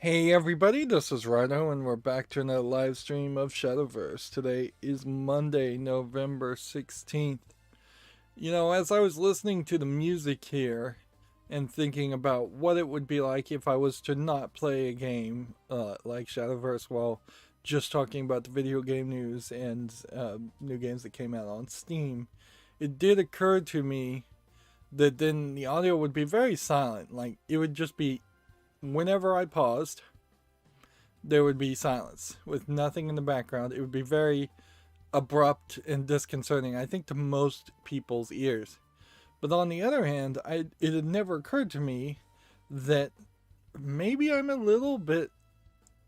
Hey everybody, this is Rydo and we're back to another live stream of Shadowverse. Today is Monday, November 16th. You know, as I was listening to the music here and thinking about what it would be like if I was to not play a game like Shadowverse while just talking about the video game news and new games that came out on Steam, it did occur to me that then the audio would be very silent. Like, it would just be whenever I paused, there would be silence with nothing in the background. It would be very abrupt and disconcerting, I think, to most people's ears. But on the other hand, it had never occurred to me that maybe I'm a little bit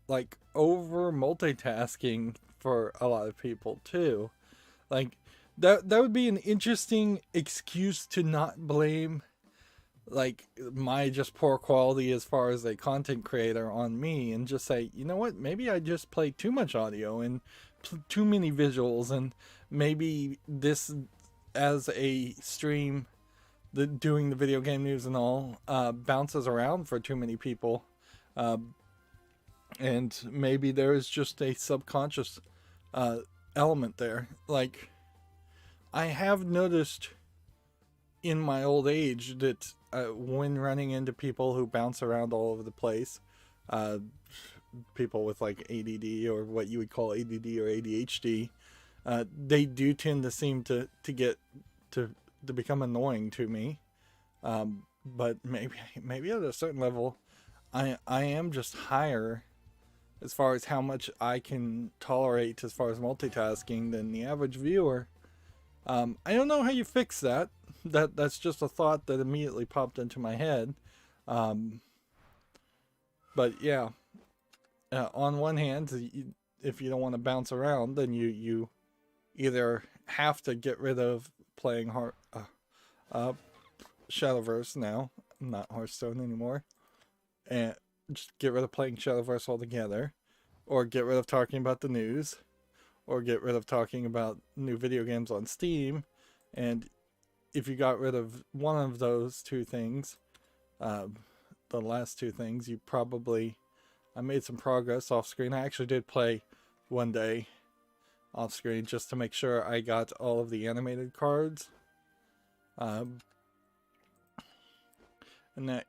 like over multitasking for a lot of people too. Like that would be an interesting excuse to not blame like my just poor quality as far as a content creator on me and just say, you know what, maybe I just play too much audio and too many visuals, and maybe this as a stream, doing the video game news and all, bounces around for too many people, uh, and maybe there is just a subconscious uh, element there. Like, I have noticed in my old age that when running into people who bounce around all over the place, uh, people with like ADD or what you would call ADD or ADHD, they do tend to seem to become annoying to me. But maybe at a certain level, I am just higher as far as how much I can tolerate as far as multitasking than the average viewer. I don't know how you fix that. That's just a thought that immediately popped into my head. Um, but yeah, on one hand, if you don't want to bounce around, then you either have to get rid of playing uh, Shadowverse now, not Hearthstone anymore, and just get rid of playing Shadowverse altogether, or get rid of talking about the news, or get rid of talking about new video games on Steam. And if you got rid of one of those two things, uh, the last two things, you probably, I made some progress off screen. I actually did play one day off screen just to make sure I got all of the animated cards. Um, and that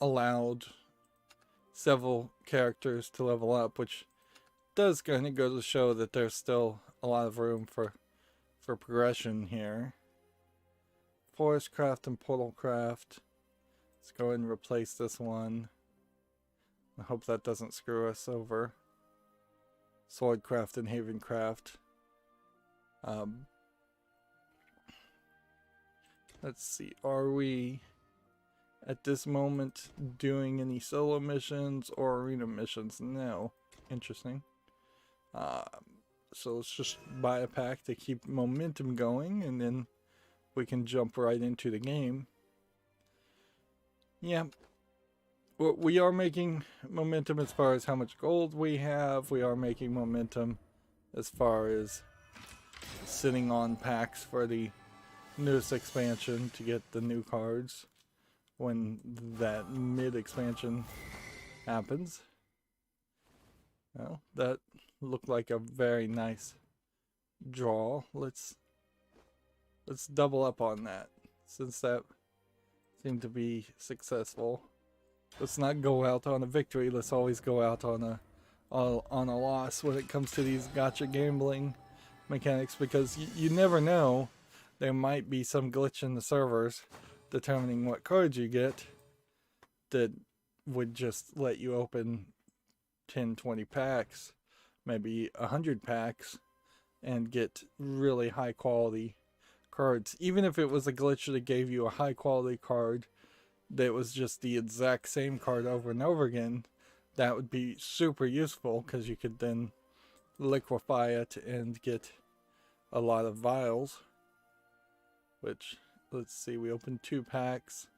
allowed several characters to level up, which does kind of go to show that there's still a lot of room for progression here. Forest Craft and Portal Craft. Let's go ahead and replace this one. I hope that doesn't screw us over. Swordcraft and Havencraft. Let's see, are we at this moment doing any solo missions or arena missions? No. Interesting. So let's just buy a pack to keep momentum going, and then we can jump right into the game. Yeah, we are making momentum as far as how much gold we have. We are making momentum as far as sitting on packs for the newest expansion to get the new cards when that mid expansion happens. Well, that looked like a very nice draw. Let's double up on that, since that seemed to be successful. Let's not go out on a victory. Let's always go out on a loss when it comes to these gacha gambling mechanics, because you never know. There might be some glitch in the servers determining what cards you get that would just let you open 10, 20 packs, maybe 100 packs, and get really high quality cards. Even if it was a glitch that gave you a high quality card that was just the exact same card over and over again, that would be super useful, because you could then liquefy it and get a lot of vials. Which, let's see, we opened 2 packs.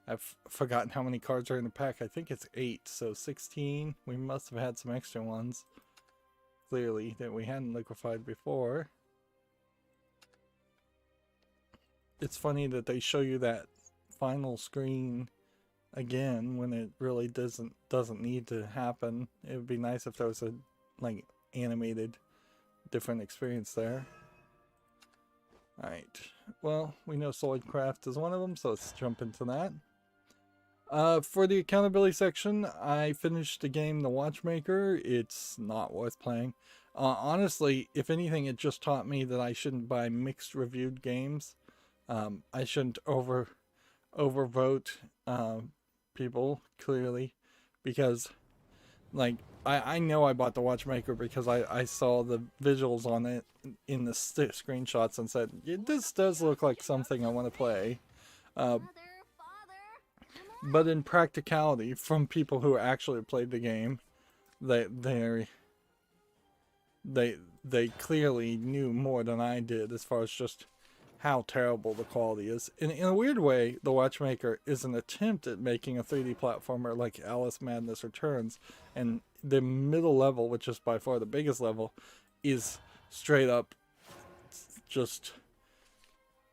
I've forgotten how many cards are in the pack. I think it's 8, so 16. We must have had some extra ones, clearly, that we hadn't liquefied before. It's funny that they show you that final screen again when it really doesn't need to happen. It would be nice if there was a like animated different experience there. Alright, well, we know Swordcraft is one of them, so let's jump into that. For the accountability section, I finished the game The Watchmaker. It's not worth playing. Honestly, if anything, it just taught me that I shouldn't buy mixed reviewed games. I shouldn't overvote people, clearly, because like I know I bought The Watchmaker because I saw the visuals on it in the screenshots and said, this does look like something I want to play. But in practicality, from people who actually played the game, they clearly knew more than I did as far as just how terrible the quality is. In a weird way, The Watchmaker is an attempt at making a 3D platformer like Alice Madness Returns, and the middle level, which is by far the biggest level, is straight up just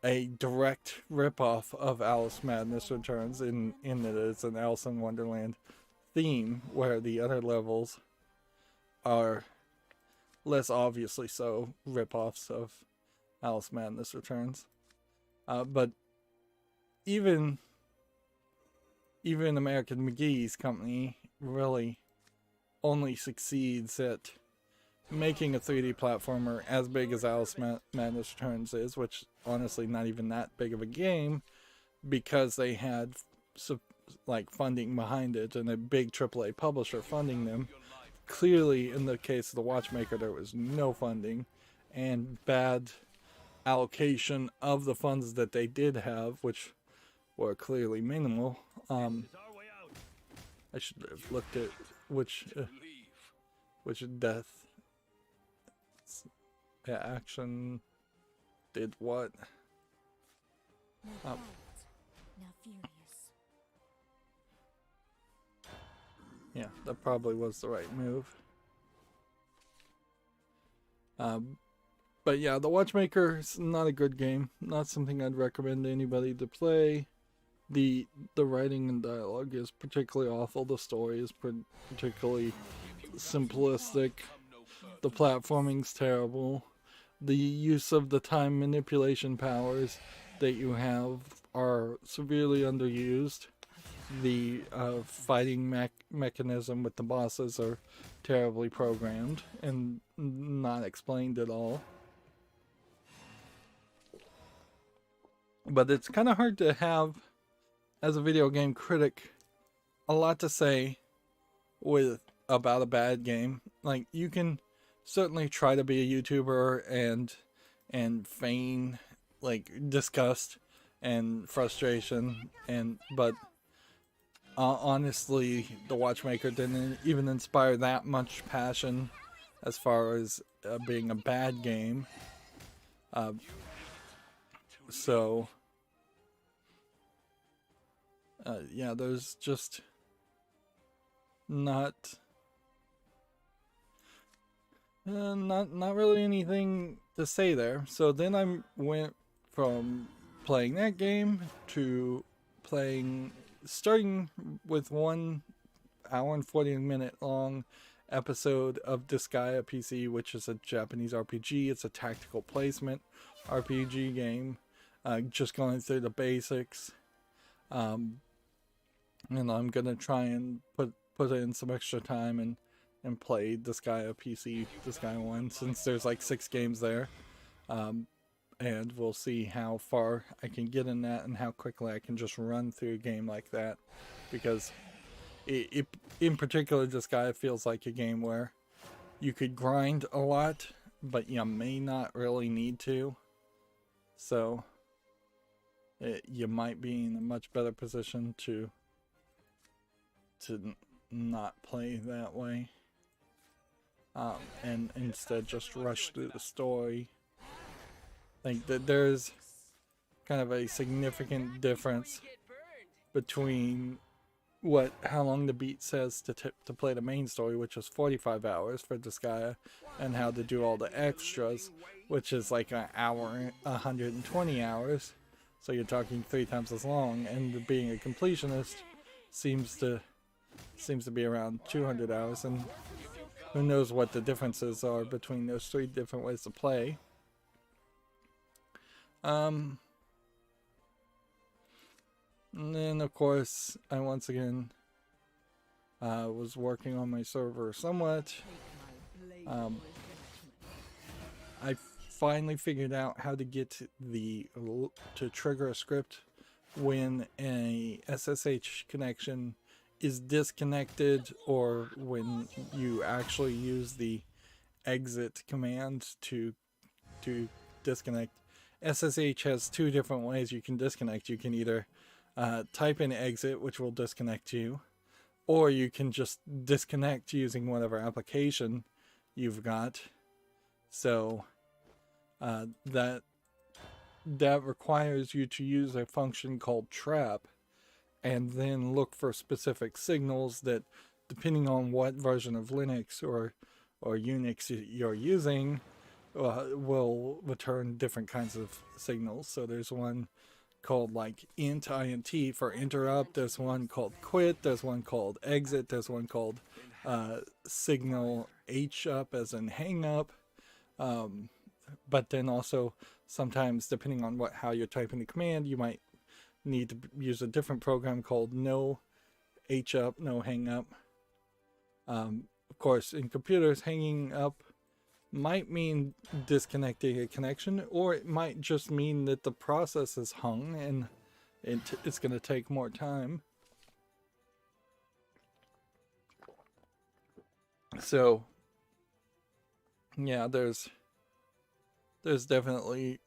a direct ripoff of Alice Madness Returns in that it's an Alice in Wonderland theme, where the other levels are less obviously so ripoffs of Alice Madness Returns. But even American McGee's company really only succeeds at making a 3D platformer as big as Alice Madness Returns is, which honestly not even that big of a game, because they had like funding behind it and a big AAA publisher funding them. Clearly, in the case of The Watchmaker, there was no funding and bad allocation of the funds that they did have, which were clearly minimal. I should have looked at which death action did what. Now furious. Yeah, that probably was the right move. But yeah, The Watchmaker is not a good game. Not something I'd recommend to anybody to play. The writing and dialogue is particularly awful. The story is particularly simplistic. The platforming's terrible. The use of the time manipulation powers that you have are severely underused. The fighting mechanism with the bosses are terribly programmed and not explained at all. But it's kind of hard to have, as a video game critic, a lot to say about a bad game. Like, you can certainly try to be a YouTuber and feign like disgust and frustration, but honestly, The Watchmaker didn't even inspire that much passion as far as being a bad game. Yeah, there's just not really anything to say there. So then I went from playing that game to starting with 1 hour and 40-minute long episode of Disgaea PC, which is a Japanese RPG. It's a tactical placement RPG game. Just going through the basics. And I'm gonna try and put in some extra time and play Disgaea PC, Disgaea 1, since there's like 6 games there. And we'll see how far I can get in that and how quickly I can just run through a game like that. Because it in particular, Disgaea feels like a game where you could grind a lot, but you may not really need to. So you might be in a much better position to not play that way, and instead just rush through the story. Like there's kind of a significant difference between how long the beat says to play the main story, which is 45 hours for Disgaea, and how to do all the extras, which is like an hour, 120 hours. So you're talking 3 times as long, and being a completionist seems to be around 200 hours, and who knows what the differences are between those 3 different ways to play. And then of course I once again was working on my server somewhat. I finally figured out how to get to trigger a script when a SSH connection is disconnected, or when you actually use the exit command to disconnect. SSH has 2 different ways you can disconnect. You can either type in exit, which will disconnect you, or you can just disconnect using whatever application you've got. So that requires you to use a function called trap, and then look for specific signals that, depending on what version of Linux or Unix you're using, will return different kinds of signals. So there's one called like int for interrupt, there's one called quit, there's one called exit, there's one called signal h up as in hang up. But then also sometimes, depending on how you're typing the command, you might need to use a different program called no h up, no hang up. Of course, in computers, hanging up might mean disconnecting a connection, or it might just mean that the process is hung and it's going to take more time. So yeah, there's definitely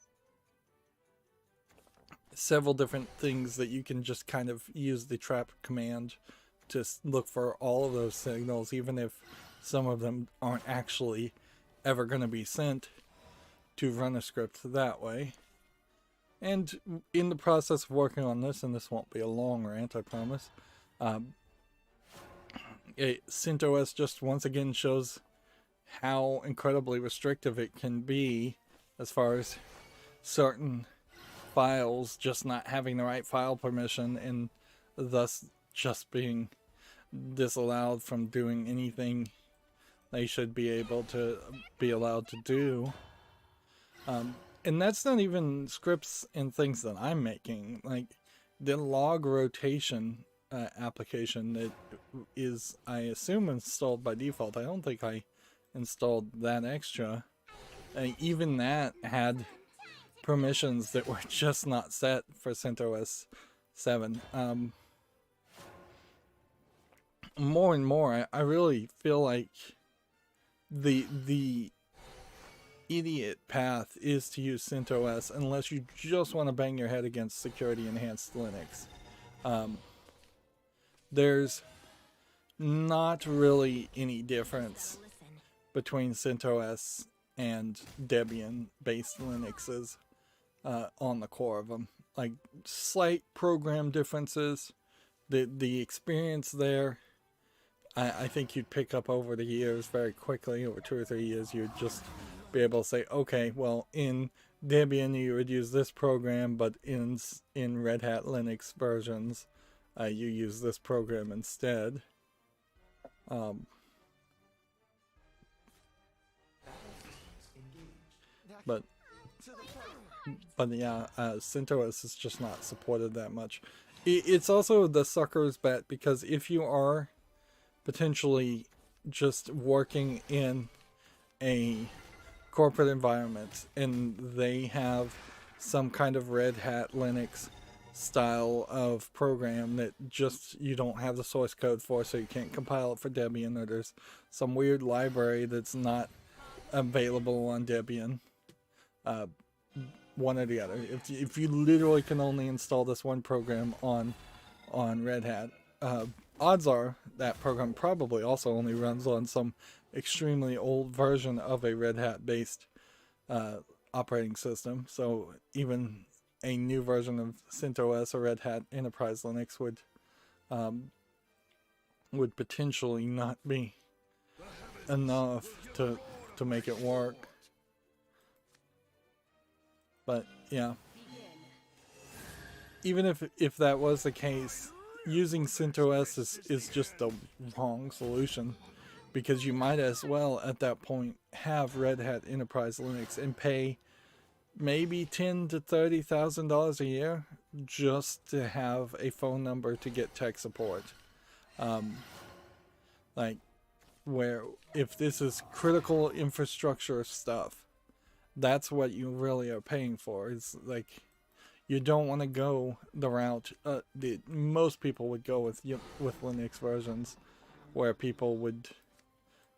several different things that you can just kind of use the trap command to look for all of those signals, even if some of them aren't actually ever going to be sent, to run a script that way. And in the process of working on this, and this won't be a long rant, I promise, CentOS just once again shows how incredibly restrictive it can be as far as certain files just not having the right file permission, and thus just being disallowed from doing anything they should be able to be allowed to do. And that's not even scripts and things that I'm making. Like the log rotation application that is, I assume, installed by default. I don't think I installed that extra. Even that had permissions that were just not set for CentOS 7. More and more, I really feel like the idiot path is to use CentOS unless you just want to bang your head against security enhanced Linux. There's not really any difference between CentOS and Debian based Linuxes on the core of them. Like slight program differences. The experience there, I think you'd pick up over the years very quickly. Over 2 or 3 years, you'd just be able to say, okay, well, in Debian you would use this program, but in Red Hat Linux versions, you use this program instead. But yeah, CentOS is just not supported that much. It's also the sucker's bet, because if you are potentially just working in a corporate environment and they have some kind of Red Hat Linux style of program that just you don't have the source code for, so you can't compile it for Debian, or there's some weird library that's not available on Debian, one or the other. If you literally can only install this one program on Red Hat, odds are that program probably also only runs on some extremely old version of a Red Hat based operating system. So even a new version of CentOS or Red Hat Enterprise Linux would potentially not be enough to make it work. But yeah, even if that was the case, using CentOS is just the wrong solution, because you might as well at that point have Red Hat Enterprise Linux and pay maybe $10,000 to $30,000 a year just to have a phone number to get tech support. Like, where if this is critical infrastructure stuff, that's what you really are paying for. It's like, you don't want to go the route that most people would go with Linux versions, where people would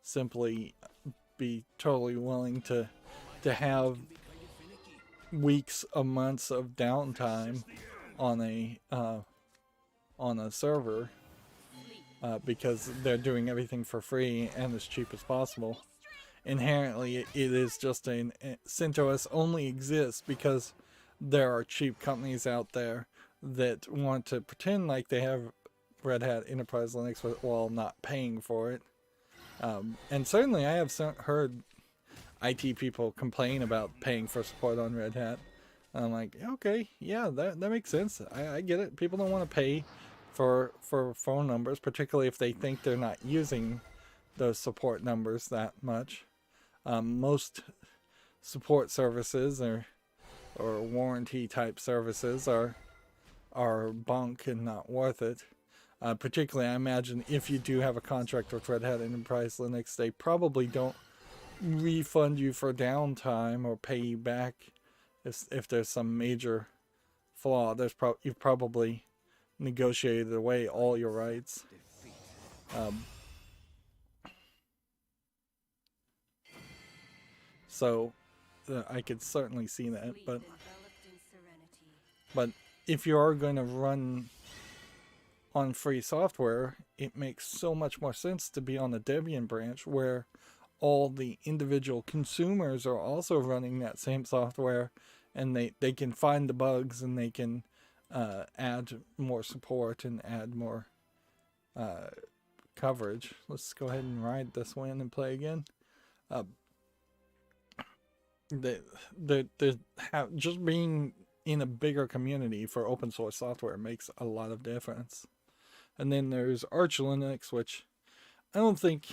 simply be totally willing to have weeks or months of downtime on a server, because they're doing everything for free and as cheap as possible. Inherently, it is just CentOS only exists because there are cheap companies out there that want to pretend like they have Red Hat Enterprise Linux while not paying for it. And certainly I have heard IT people complain about paying for support on Red Hat. I'm like, okay, yeah, that makes sense. I get it. People don't want to pay for phone numbers, particularly if they think they're not using those support numbers that much. Most support services or warranty type services are bunk and not worth it. Particularly, I imagine if you do have a contract with Red Hat Enterprise Linux, they probably don't refund you for downtime or pay you back if there's some major flaw. You've probably negotiated away all your rights. So I could certainly see that, but if you are going to run on free software, it makes so much more sense to be on the Debian branch, where all the individual consumers are also running that same software, and they can find the bugs, and they can add more support and add more coverage. Let's go ahead and ride this win and play again. Just being in a bigger community for open source software makes a lot of difference. And then there's Arch Linux, which I don't think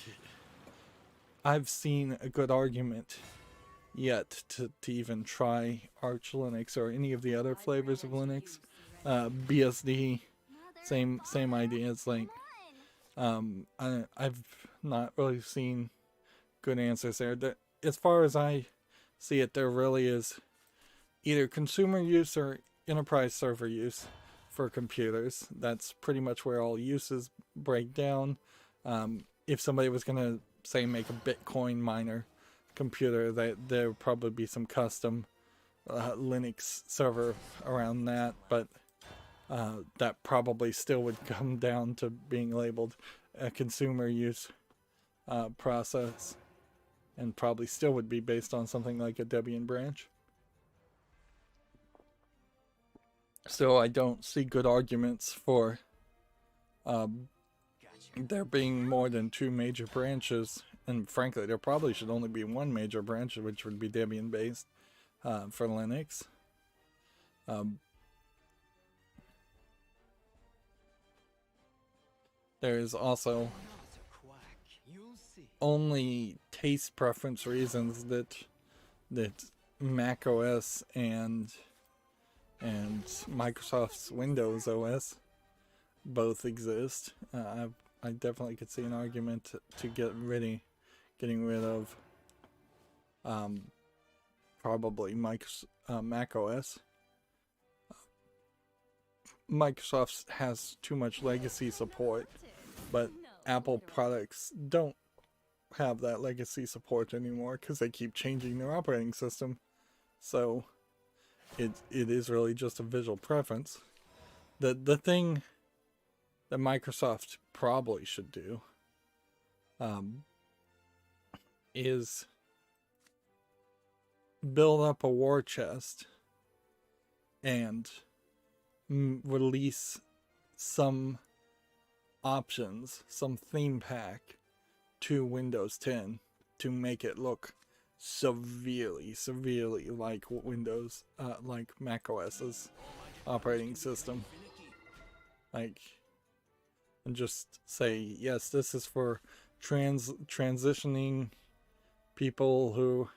I've seen a good argument yet to even try Arch Linux or any of the other flavors of Linux. BSD, same idea. It's like, I've not really seen good answers there. As far as I see it, there really is either consumer use or enterprise server use for computers. That's pretty much where all uses break down. If somebody was going to, say, make a Bitcoin miner computer, there would probably be some custom Linux server around that, but that probably still would come down to being labeled a consumer use process, and probably still would be based on something like a Debian branch. So I don't see good arguments for there being more than two major branches, and frankly there probably should only be one major branch, which would be Debian based for Linux. There is also only taste preference reasons that Mac OS and Microsoft's Windows OS both exist. I definitely could see an argument to getting rid of probably Mac OS. Microsoft has too much legacy support, but Apple products don't have that legacy support anymore because they keep changing their operating system. So it is really just a visual preference. The thing that Microsoft probably should do is build up a war chest and release some options, some theme pack to Windows 10 to make it look severely like Windows, like Mac OS's operating system. Like, and just say, yes, this is for transitioning people who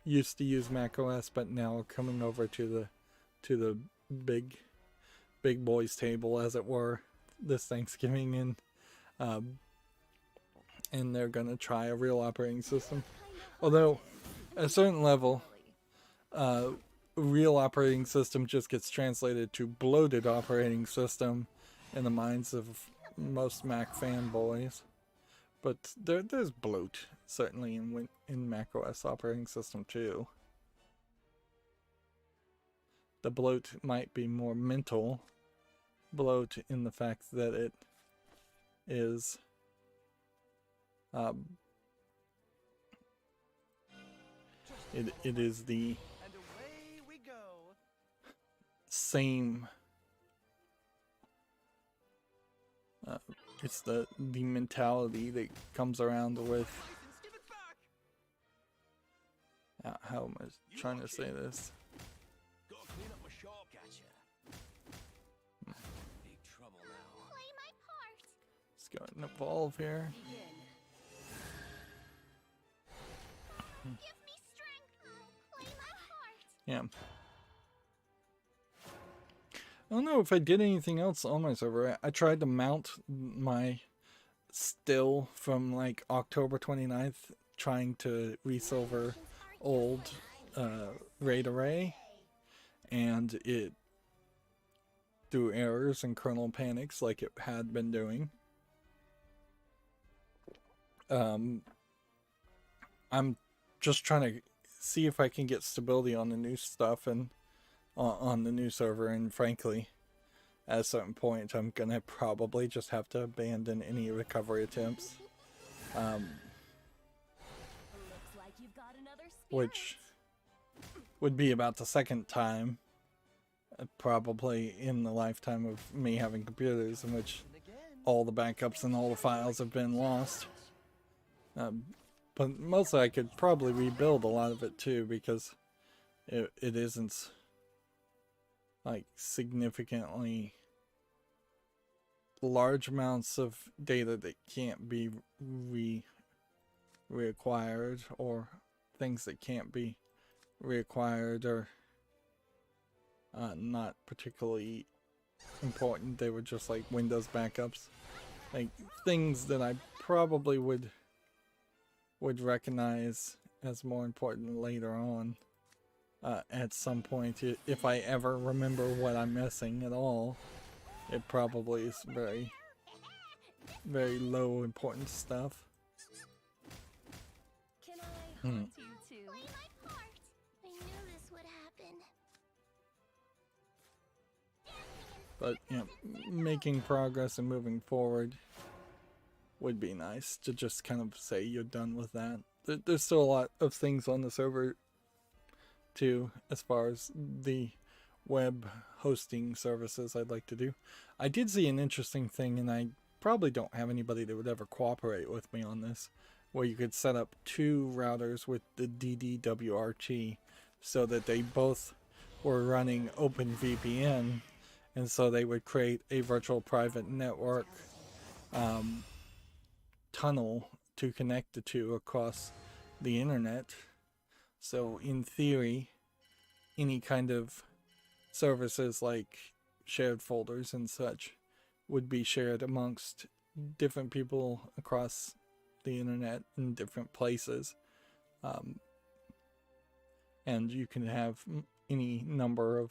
used to use macOS but now are coming over to the big boys table, as it were, this Thanksgiving, and they're gonna try a real operating system. Although at a certain level, real operating system just gets translated to bloated operating system in the minds of most Mac fanboys. But there's bloat certainly in macOS operating system too. The bloat might be more mental bloat in the fact that it is it is the same it's the mentality that comes around with how am I trying to say this? Big trouble now. Play my part. Let's go ahead and evolve here. Give me strength. I'll play my part. Yeah. I don't know if I did anything else on my server. I tried to mount my still from like October 29th, trying to resilver old RAID array, and it threw errors and kernel panics like it had been doing. I'm just trying to see if I can get stability on the new stuff and on the new server, and frankly, at a certain point, I'm gonna probably just have to abandon any recovery attempts. Looks like you've got another spirit. Which would be about the second time, probably in the lifetime of me having computers, in which all the backups and all the files have been lost. But mostly I could probably rebuild a lot of it too, because it isn't like significantly large amounts of data that can't be reacquired, or things that can't be reacquired are not particularly important. They were just like Windows backups, like things that I probably would recognize as more important later on, at some point, if I ever remember what I'm missing at all. It probably is very, very low important stuff. Can I hunt you too? Play my part. I knew this would happen. But, you know, making progress and moving forward would be nice to just kind of say you're done with that. There's still a lot of things on the server too, as far as the web hosting services I'd like to do. I did see an interesting thing, and I probably don't have anybody that would ever cooperate with me on this, where you could set up two routers with the DDWRT so that they both were running OpenVPN, and so they would create a virtual private network tunnel to connect the two across the internet. So in theory, any kind of services like shared folders and such would be shared amongst different people across the internet in different places. And you can have any number of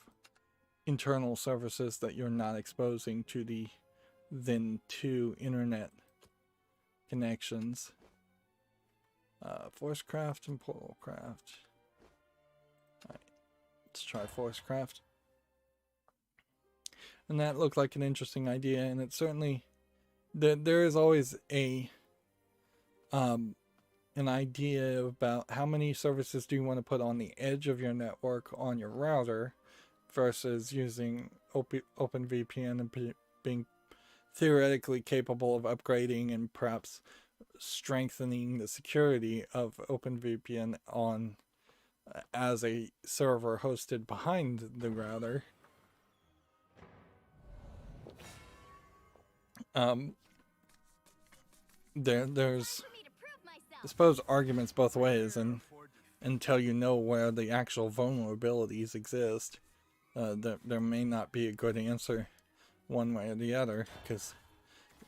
internal services that you're not exposing to the then two internet connections. Forcecraft and Portalcraft. Alright, let's try Forcecraft. And that looked like an interesting idea, and it certainly there is always an idea about how many services do you want to put on the edge of your network on your router versus using OpenVPN and being theoretically capable of upgrading and perhaps strengthening the security of OpenVPN on as a server hosted behind the router. Um, there's, For me to prove I myself. suppose, arguments both ways, and until you know where the actual vulnerabilities exist, there may not be a good answer one way or the other, because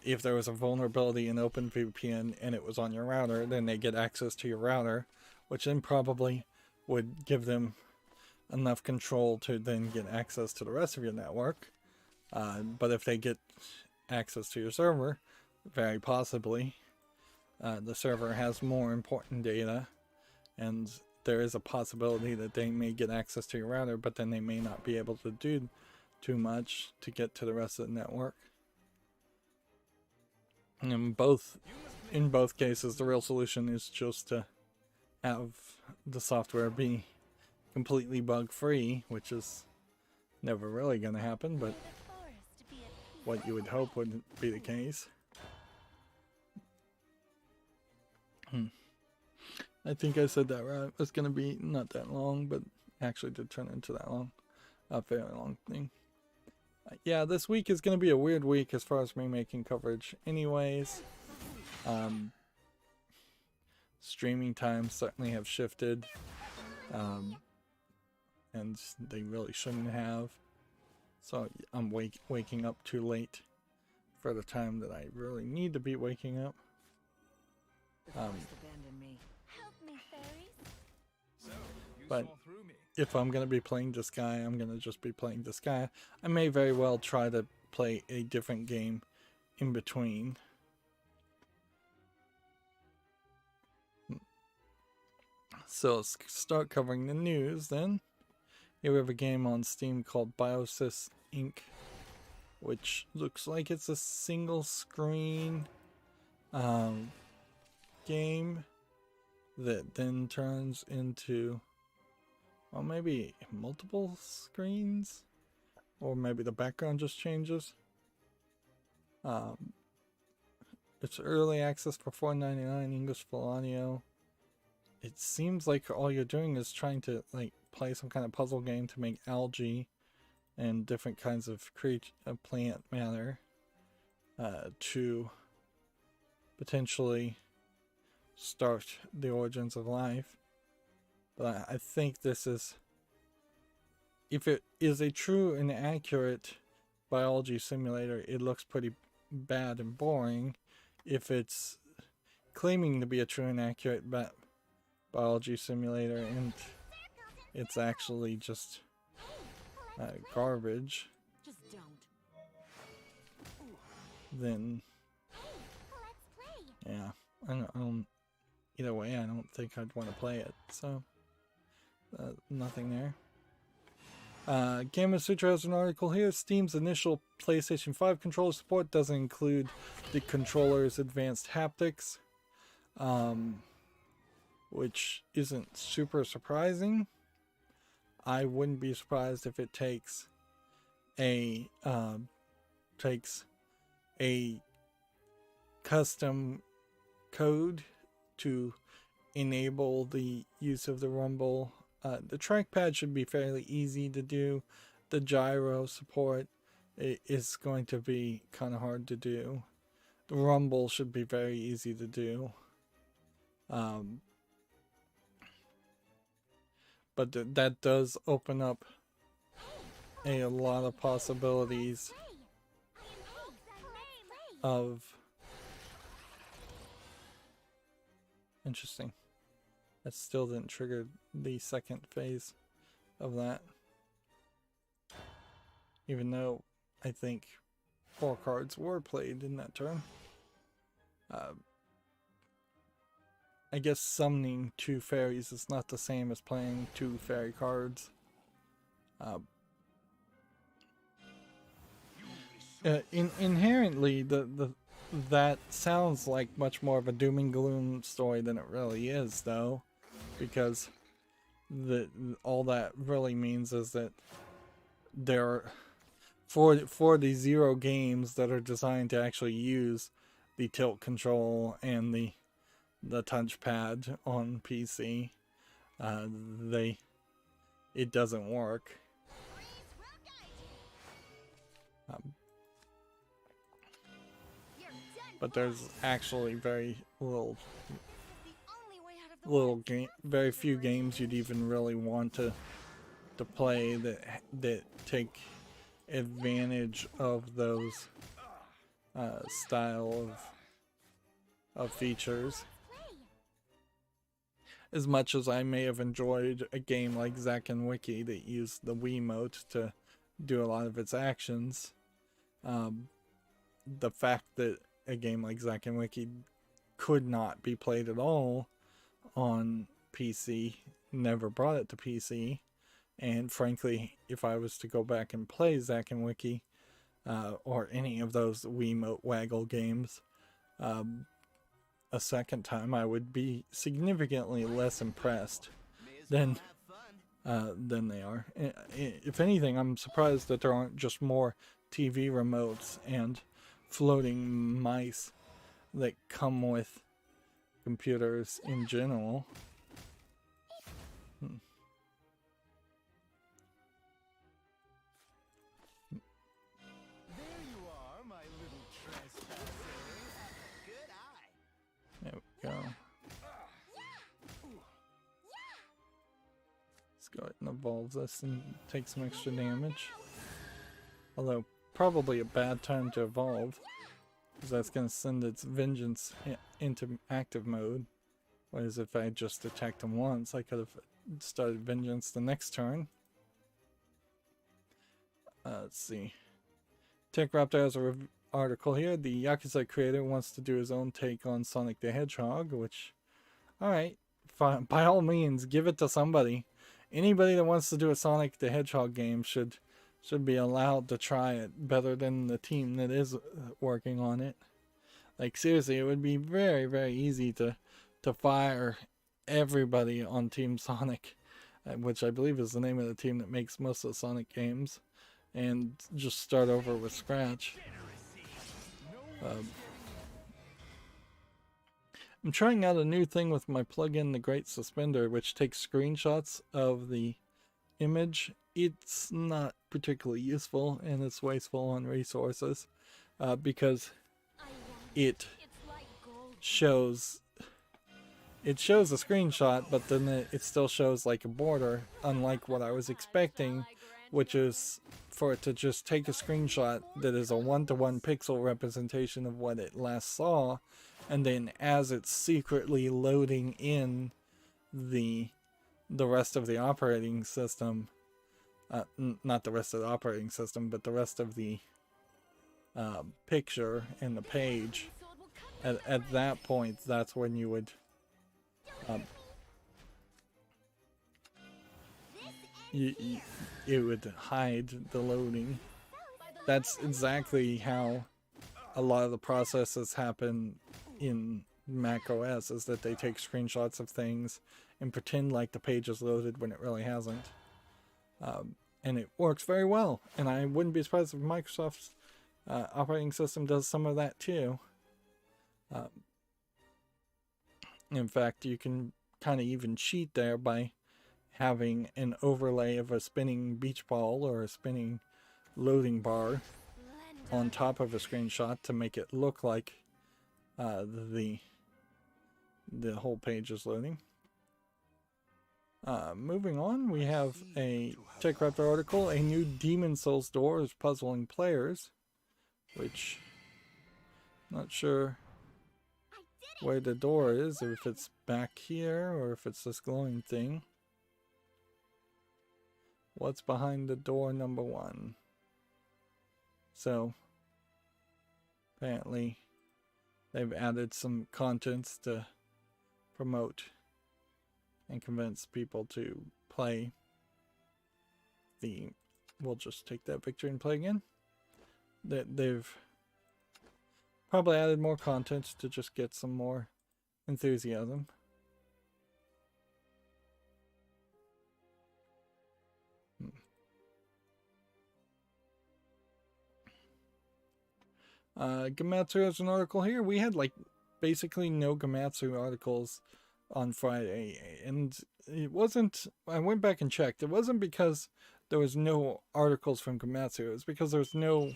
if there was a vulnerability in OpenVPN and it was on your router, then they get access to your router, which then probably would give them enough control to then get access to the rest of your network. But if they get access to your server, very possibly, the server has more important data, and there is a possibility that they may get access to your router, but then they may not be able to do too much to get to the rest of the network. And in both cases, the real solution is just to have the software be completely bug-free, which is never really going to happen, but what you would hope wouldn't be the case. I think I said that right. It was going to be not that long, but actually did turn into that long. A fairly long thing. Yeah, this week is going to be a weird week as far as me making coverage anyways. Streaming times certainly have shifted. And they really shouldn't have. So I'm waking up too late for the time that I really need to be waking up. But if I'm going to be playing this guy, I'm going to just be playing this guy. I may very well try to play a different game in between. So let's start covering the news then. Here we have a game on Steam called Biosys Inc., which looks like it's a single screen game that then turns into, well, maybe multiple screens, or maybe the background just changes. It's early access for $4.99, English full audio. It seems like all you're doing is trying to like play some kind of puzzle game to make algae and different kinds of plant matter to potentially start the origins of life. But I think this is, if it is a true and accurate biology simulator, it looks pretty bad and boring. If it's claiming to be a true and accurate biology simulator and it's actually just garbage, then yeah, I don't, either way, I don't think I'd want to play it. So nothing there. Gamma Sutra has an article here. Steam's initial PlayStation 5 controller support doesn't include the controller's advanced haptics, which isn't super surprising. I wouldn't be surprised if it takes a custom code to enable the use of the rumble. The trackpad should be fairly easy to do. The gyro support is going to be kind of hard to do. The rumble should be very easy to do. But that does open up a lot of possibilities of... Interesting. That still didn't trigger the second phase of that. Even though I think 4 cards were played in that turn. I guess summoning 2 fairies is not the same as playing 2 fairy cards. Inherently, that sounds like much more of a doom and gloom story than it really is, though, because all that really means is that there are for the 0 games that are designed to actually use the tilt control and the touchpad on PC, it doesn't work. but there's actually very little The only way out of the woods. very few games you'd even really want to play that take advantage of those style of features. Play. As much as I may have enjoyed a game like Zack and Wiki that used the Wiimote to do a lot of its actions, the fact that a game like Zack and Wiki could not be played at all on PC never brought it to PC. And frankly, if I was to go back and play Zack and Wiki, or any of those Wiimote Waggle games, a second time, I would be significantly less impressed than they are. If anything, I'm surprised that there aren't just more TV remotes and floating mice that come with computers in general. There you are, my little trespasser. Good eye. There we go. Let's go ahead and evolve this and take some extra damage. Although, probably a bad time to evolve, because that's going to send its vengeance into active mode. Whereas if I just attacked him once, I could have started vengeance the next turn. Let's see. Tech Raptor has an article here. The Yakuza creator wants to do his own take on Sonic the Hedgehog, which, alright, fine. By all means, give it to somebody. Anybody that wants to do a Sonic the Hedgehog game should be allowed to try it, better than the team that is working on it. Like, seriously, it would be very, very easy to fire everybody on Team Sonic, which I believe is the name of the team that makes most of the Sonic games, and just start over with scratch. I'm trying out a new thing with my plugin, the Great Suspender, which takes screenshots of the image. It's not particularly useful, and it's wasteful on resources, because it shows a screenshot, but then it still shows like a border, unlike what I was expecting, which is for it to just take a screenshot that is a 1-to-1 pixel representation of what it last saw, and then as it's secretly loading in the rest of the operating system, not the rest of the operating system, but the rest of the picture and the page, at that point, that's when you would it would hide the loading. That's exactly how a lot of the processes happen in Mac OS, is that they take screenshots of things and pretend like the page is loaded when it really hasn't. And it works very well, and I wouldn't be surprised if Microsoft's operating system does some of that too. In fact, you can kind of even cheat there by having an overlay of a spinning beach ball or a spinning loading bar on top of a screenshot to make it look like the whole page is loading. Moving on, we have a Tech Raptor article. A new Demon Souls door is puzzling players, which not sure where the door is, or if it's back here or if it's this glowing thing. What's behind the door number 1? So apparently they've added some contents to promote and convince people to play the... We'll just take that picture and play again. They've probably added more content to just get some more enthusiasm. Gamatsu has an article here. We had like basically no Gamatsu articles on Friday, and it wasn't, I went back and checked, it wasn't because there was no articles from Gamatsu, it was because there was no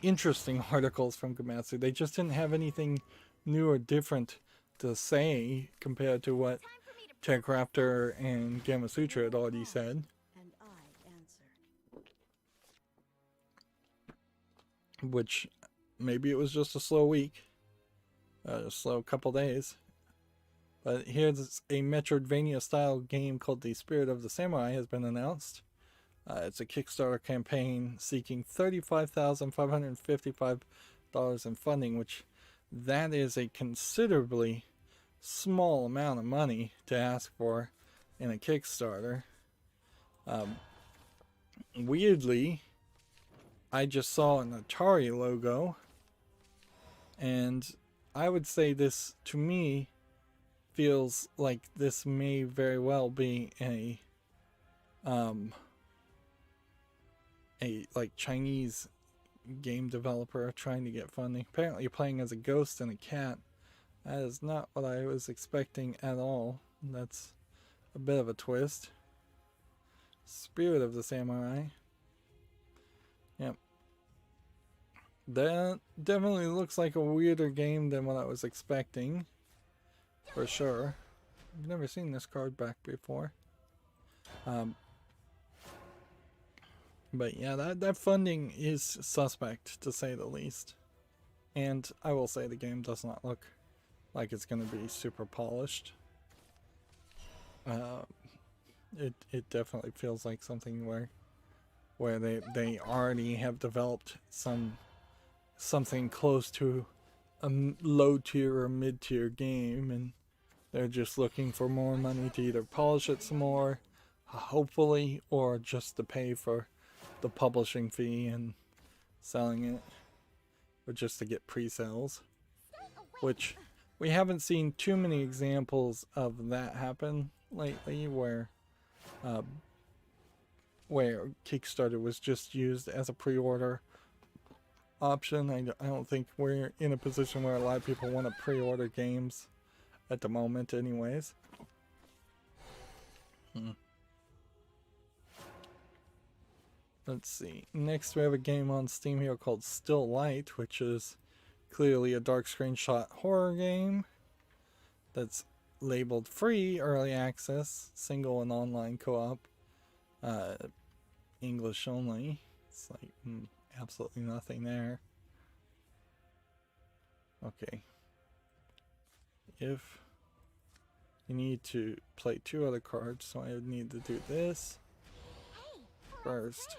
interesting articles from Gamatsu. They just didn't have anything new or different to say compared to what Time for me to Tech Raptor and Gamma Sutra had already said. And I answer. Which maybe it was just a slow week, a slow couple days. But here's a Metroidvania style game called The Spirit of the Samurai has been announced. It's a Kickstarter campaign seeking $35,555 in funding, which that is a considerably small amount of money to ask for in a Kickstarter. Weirdly, I just saw an Atari logo, and I would say this, to me, feels like this may very well be a like Chinese game developer trying to get funding. Apparently playing as a ghost and a cat. That is not what I was expecting at all. That's a bit of a twist. Spirit of the Samurai. Yep. That definitely looks like a weirder game than what I was expecting. For sure. I've never seen this card back before. But yeah, that funding is suspect, to say the least. And I will say the game does not look like it's going to be super polished. It definitely feels like something where they already have developed something close to a low tier or mid tier game, and they're just looking for more money to either polish it some more, hopefully, or just to pay for the publishing fee and selling it, or just to get pre-sales, which we haven't seen too many examples of that happen lately, where Kickstarter was just used as a pre-order option. I don't think we're in a position where a lot of people want to pre-order games at the moment anyways. Let's see. Next we have a game on Steam here called Still Light, which is clearly a dark screenshot horror game that's labeled free, early access, single and online co-op, English only. It's like absolutely nothing there. Okay. If you need to play 2 other cards, so I would need to do this first.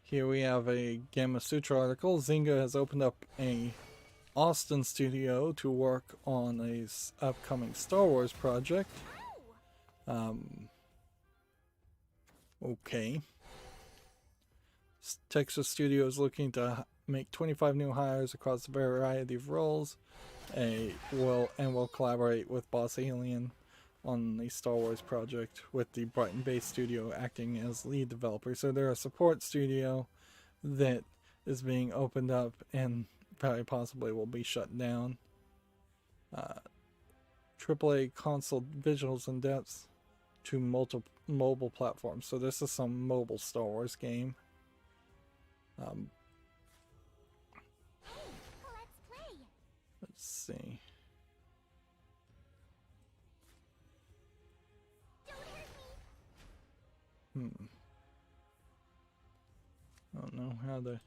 Here we have a Gamma Sutra article. Zynga has opened up a Austin studio to work on a upcoming Star Wars project. Okay. Texas Studio is looking to make 25 new hires across a variety of roles. Will collaborate with Boss Alien on the Star Wars project, with the Brighton-based studio acting as lead developer. So they're a support studio that is being opened up and very possibly will be shut down. AAA console visuals and depths to multiple mobile platforms. So this is some mobile Star Wars game. Let's see. I don't know how to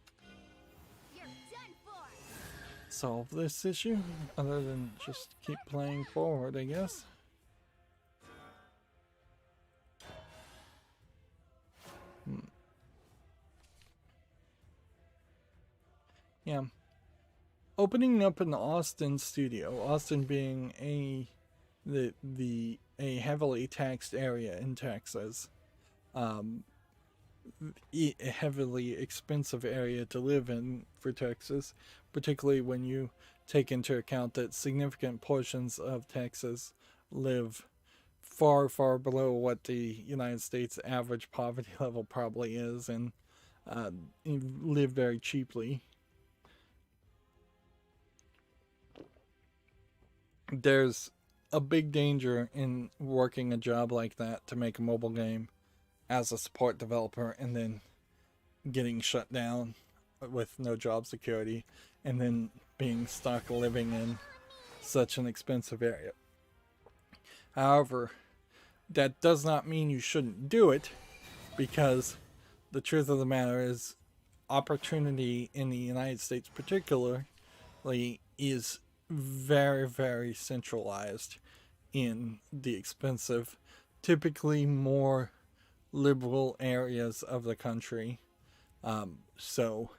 solve this issue other than just keep playing forward, I guess. Yeah. Opening up an Austin studio, Austin being a heavily taxed area in Texas, a heavily expensive area to live in for Texas, particularly when you take into account that significant portions of Texas live far, far below what the United States average poverty level probably is, and live very cheaply. There's a big danger in working a job like that to make a mobile game as a support developer and then getting shut down with no job security and then being stuck living in such an expensive area. However, that does not mean you shouldn't do it, because the truth of the matter is opportunity in the United States particularly is very, very centralized in the expensive, typically more liberal areas of the country. So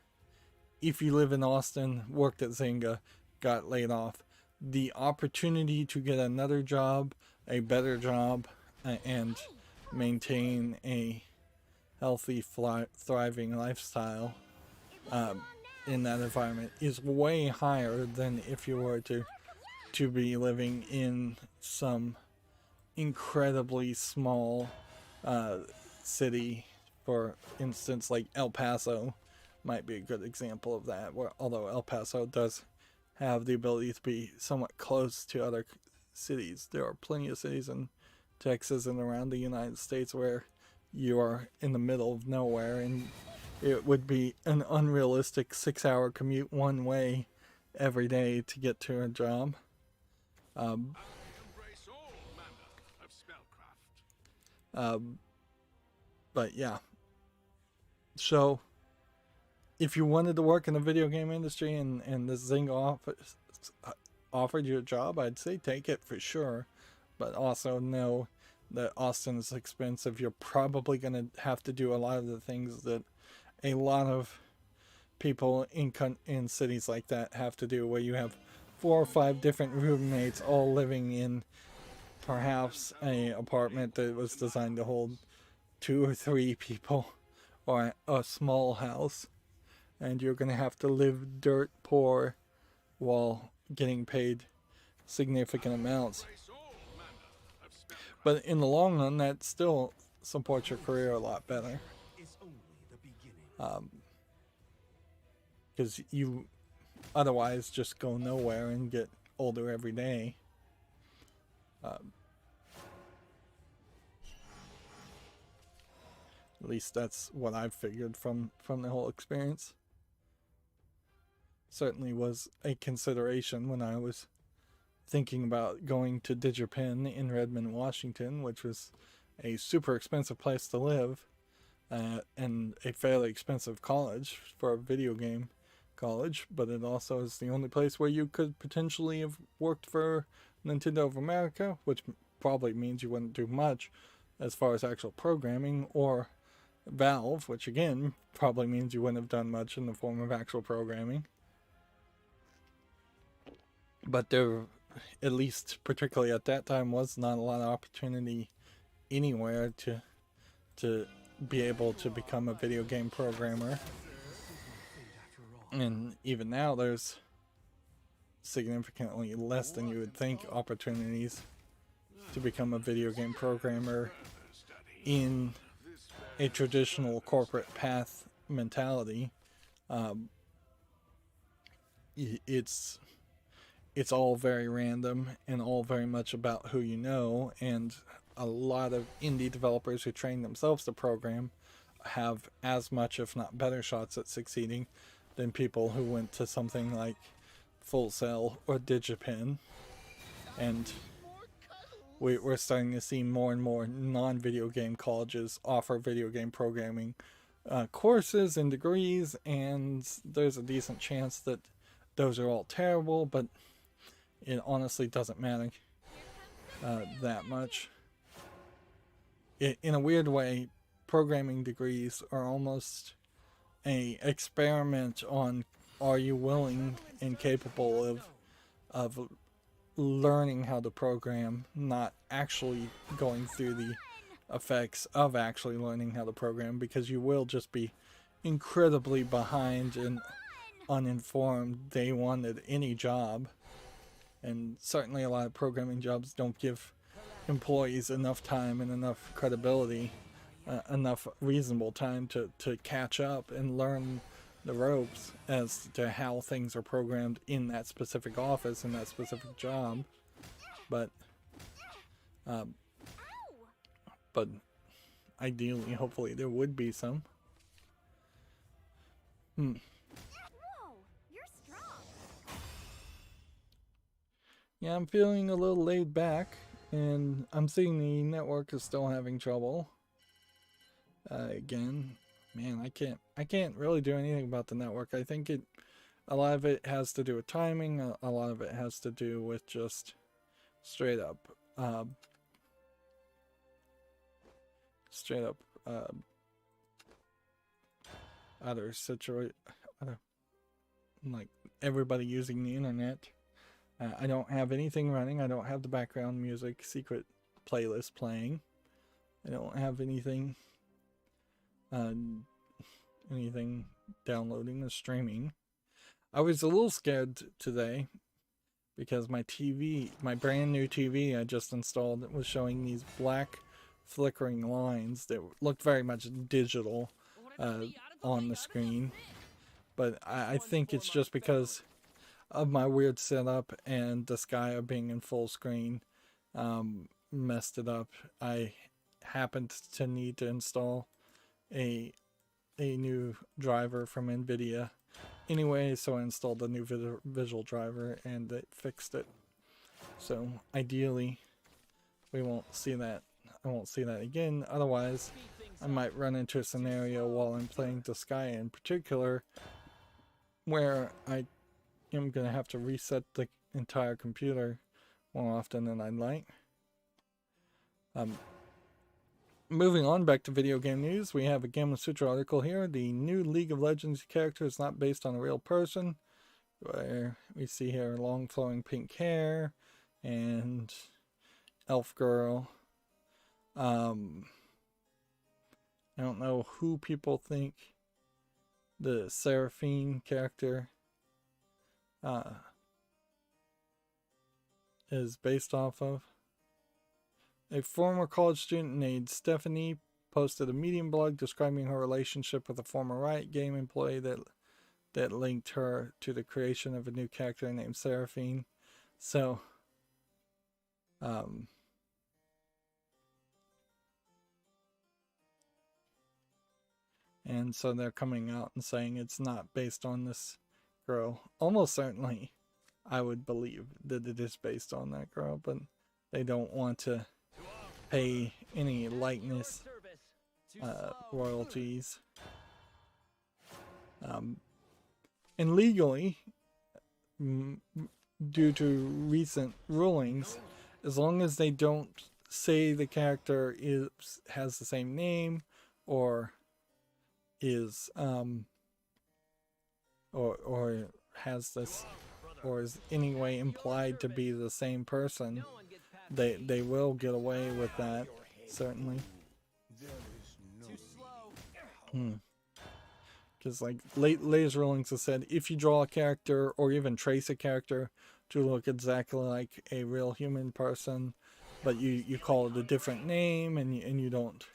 if you live in Austin, worked at Zynga, got laid off, the opportunity to get another job, a better job, and maintain a healthy, thriving lifestyle in that environment is way higher than if you were to be living in some incredibly small city. For instance, like El Paso might be a good example of that, where although El Paso does have the ability to be somewhat close to other cities, there are plenty of cities in Texas and around the United States where you are in the middle of nowhere, and it would be an unrealistic 6-hour commute one way every day to get to a job. But yeah, so if you wanted to work in the video game industry and the Zynga office offered you a job, I'd say take it for sure. But also know that Austin is expensive. You're probably going to have to do a lot of the things that a lot of people in cities like that have to do, where you have 4 or 5 different roommates all living in perhaps a apartment that was designed to hold 2 or 3 people, or a small house, and you're going to have to live dirt poor while getting paid significant amounts. But in the long run, that still supports your career a lot better. Because you otherwise just go nowhere and get older every day. At least that's what I've figured from the whole experience. Certainly was a consideration when I was thinking about going to DigiPen in Redmond, Washington, which was a super expensive place to live, and a fairly expensive college for a video game college, but it also is the only place where you could potentially have worked for Nintendo of America, which probably means you wouldn't do much as far as actual programming, or Valve, which again probably means you wouldn't have done much in the form of actual programming. But there, at least particularly at that time, was not a lot of opportunity anywhere to be able to become a video game programmer. And even now there's significantly less than you would think opportunities to become a video game programmer in a traditional corporate path mentality. It's all very random and all very much about who you know, and a lot of indie developers who train themselves to program have as much, if not better, shots at succeeding than people who went to something like Full Sail or DigiPen. And we're starting to see more and more non-video game colleges offer video game programming courses and degrees, and there's a decent chance that those are all terrible, but it honestly doesn't matter that much. In a weird way, programming degrees are almost a experiment on, are you willing and capable of learning how to program, not actually going through the effects of actually learning how to program, because you will just be incredibly behind and uninformed day one at any job. And certainly a lot of programming jobs don't give employees enough time and enough credibility, enough reasonable time to catch up and learn the ropes as to how things are programmed in that specific office, in that specific job. But But ideally, hopefully, there would be some. Whoa, you're strong. Yeah, I'm feeling a little laid back, and I'm seeing the network is still having trouble. Again, man, I can't really do anything about the network. I think a lot of it has to do with timing. A lot of it has to do with just straight up, straight up, other situation, like everybody using the internet. I don't have anything running. I don't have the background music secret playlist playing. I don't have anything anything downloading or streaming. I was a little scared today because my TV, my brand new TV I just installed, was showing these black flickering lines that looked very much digital on the screen. But I think it's just because of my weird setup and Disgaea being in full screen messed it up. I happened to need to install a new driver from NVIDIA anyway, so I installed a new visual driver and it fixed it. So ideally we won't see that. I won't see that again. Otherwise I might run into a scenario while I'm playing Disgaea in particular where I am going to have to reset the entire computer more often than I'd like. Moving on back to video game news, we have a Gamma Sutra article here. The new League of Legends character is not based on a real person, where we see here long flowing pink hair and elf girl. I don't know who people think the Seraphine character is based off of. A former college student named Stephanie posted a Medium blog describing her relationship with a former Riot game employee that linked her to the creation of a new character named Seraphine. So, and so they're coming out and saying it's not based on this girl. Almost certainly, I would believe that it is based on that girl, but they don't want to pay any likeness royalties. And legally, due to recent rulings, as long as they don't say the character has the same name or is or has this or is anyway implied to be the same person, they will get away with that, certainly. Because like latest rulings have said, if you draw a character or even trace a character to look exactly like a real human person, but you call it a different name and you don't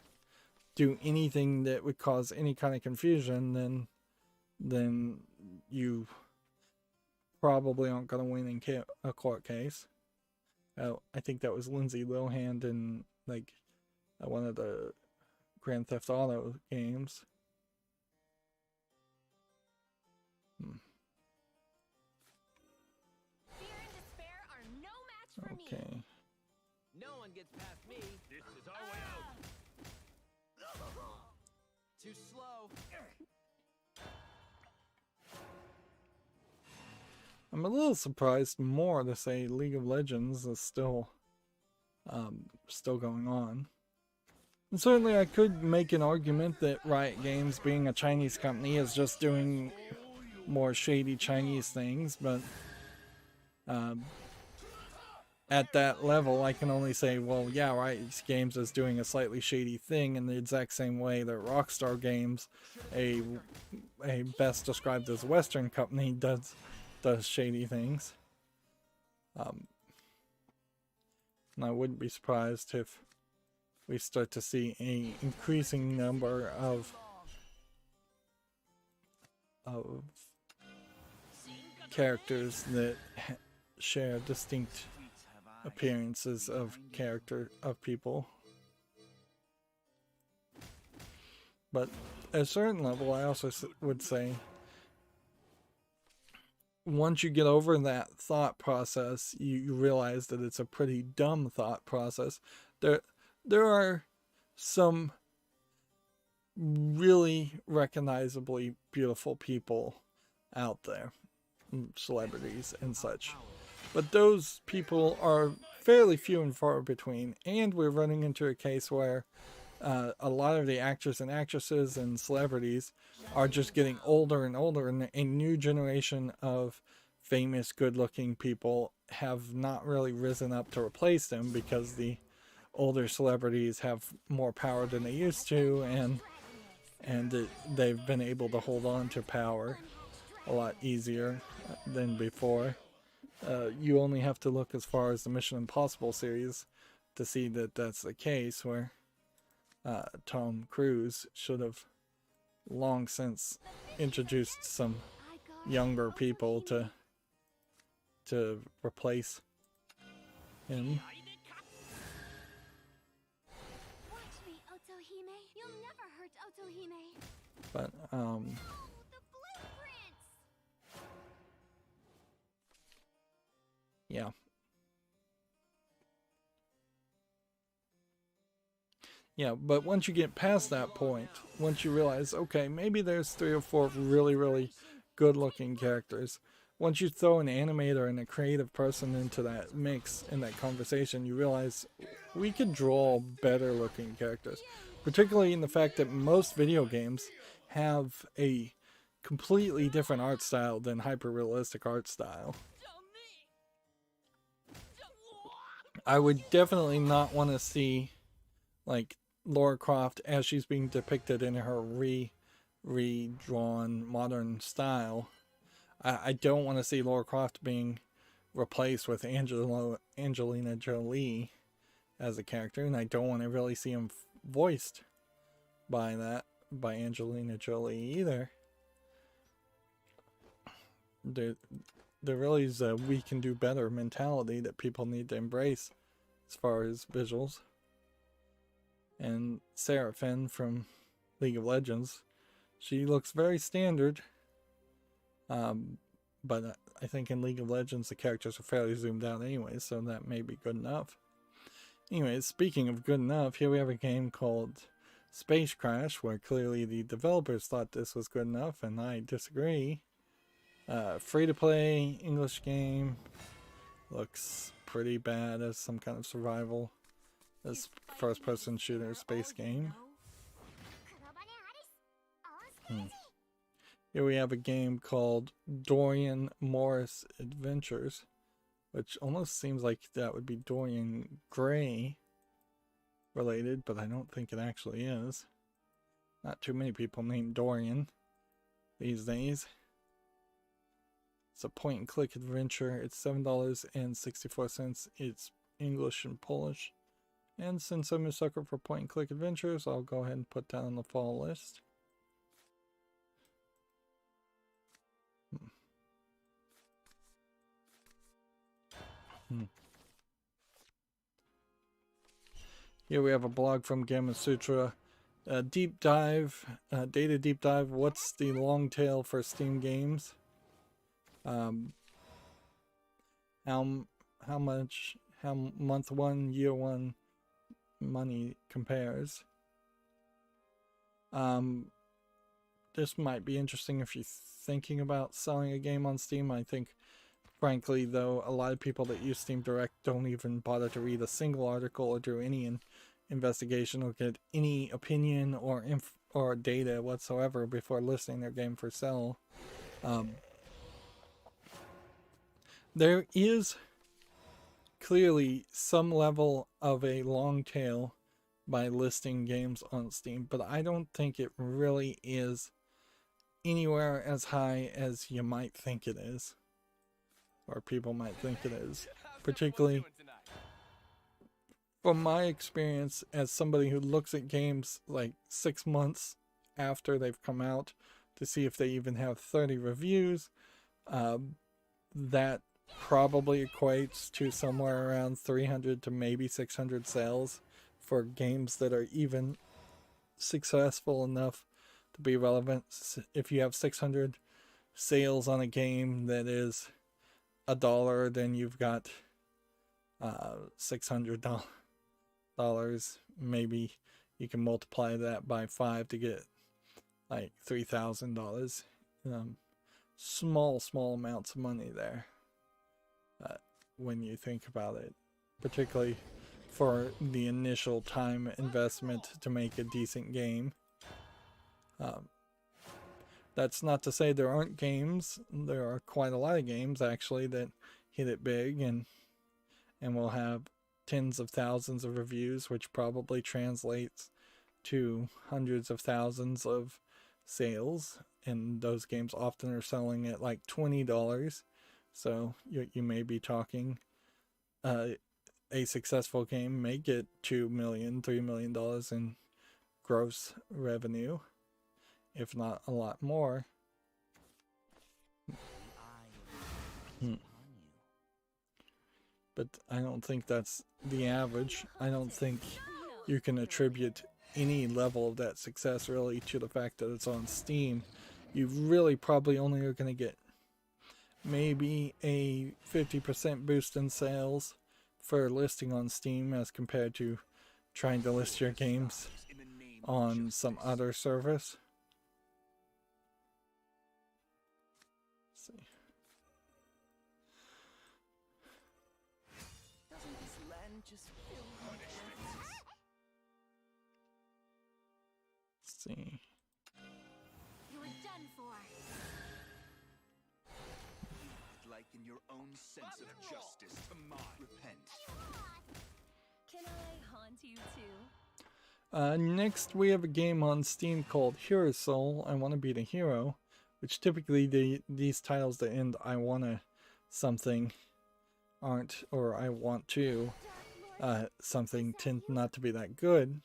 do anything that would cause any kind of confusion, then you probably aren't going to win in a court case. I think that was Lindsay Lohan in like one of the Grand Theft Auto games. Fear and despair are no match for me. Okay. No one gets past me. This is our way out. Too slow. I'm a little surprised more to say League of Legends is still going on. And certainly I could make an argument that Riot Games, being a Chinese company, is just doing more shady Chinese things, but at that level I can only say, well, yeah, Riot Games is doing a slightly shady thing in the exact same way that Rockstar Games, a best described as Western company, does shady things. And I wouldn't be surprised if we start to see an increasing number of characters that share distinct appearances of people. But at a certain level, I also would say, once you get over that thought process, you realize that it's a pretty dumb thought process. There are some really recognizably beautiful people out there, celebrities and such. But those people are fairly few and far between, and we're running into a case where a lot of the actors and actresses and celebrities are just getting older and older, and a new generation of famous, good-looking people have not really risen up to replace them because the older celebrities have more power than they used to, and they've been able to hold on to power a lot easier than before. You only have to look as far as the Mission Impossible series to see that that's the case, where Tom Cruise should have long since introduced some younger people to replace him. Watch me, Otohime. You'll never hurt Otohime. But Oh, the blueprints. yeah. Yeah, but once you get past that point, once you realize, okay, maybe there's 3 or 4 really, really good-looking characters. Once you throw an animator and a creative person into that mix, in that conversation, you realize we could draw better-looking characters. Particularly in the fact that most video games have a completely different art style than hyper-realistic art style. I would definitely not want to see, like, Lara Croft as she's being depicted in her redrawn modern style. I don't want to see Lara Croft being replaced with Angelina Jolie as a character, and I don't want to really see him voiced by Angelina Jolie either. There really is a we can do better mentality that people need to embrace as far as visuals. And Seraphine from League of Legends, she looks very standard, but I think in League of Legends the characters are fairly zoomed out anyway, so that may be good enough. Anyways, speaking of good enough, here we have a game called Space Crash, where clearly the developers thought this was good enough, and I disagree. Free-to-play English game, looks pretty bad as some kind of survival, as first-person shooter space game. Here we have a game called Dorian Morris Adventures, which almost seems like that would be Dorian Gray related, but I don't think it actually is. Not too many people named Dorian these days. It's a point-and-click adventure. It's $7.64. It's English and Polish. And since I'm a sucker for point-and-click adventures, I'll go ahead and put that on the fall list. Here we have a blog from Gamma Sutra. Deep dive, data deep dive. What's the long tail for Steam games? How month 1, year 1 money compares. This might be interesting if you're thinking about selling a game on Steam. I think, frankly, though, a lot of people that use Steam Direct don't even bother to read a single article or do any investigation or get any opinion or data whatsoever before listing their game for sale. There is clearly some level of a long tail by listing games on Steam, but I don't think it really is anywhere as high as you might think it is, or people might think it is. Particularly from my experience as somebody who looks at games like 6 months after they've come out to see if they even have 30 reviews, that probably equates to somewhere around 300 to maybe 600 sales for games that are even successful enough to be relevant. If you have 600 sales on a game that is $1, then you've got $600. Maybe you can multiply that by 5 to get like $3,000. Small amounts of money there when you think about it, particularly for the initial time investment to make a decent game. That's not to say there aren't games. There are quite a lot of games actually that hit it big and will have tens of thousands of reviews, which probably translates to hundreds of thousands of sales. And those games often are selling at like $20. So you may be talking a successful game may get $2 million, $3 million in gross revenue, if not a lot more. But I don't think that's the average. I don't think you can attribute any level of that success really to the fact that it's on Steam. You really probably only are going to get maybe a 50% boost in sales for listing on Steam as compared to trying to list your games on some other service. Let's see. Doesn't this land just fill Let's see. You're done for. like in your own sense of justice to mine? Repent. Can I haunt you too? Next we have a game on Steam called Hero Soul, I Want to Be the Hero, which typically these titles that end I wanna something aren't, or I want to something tend not to be that good.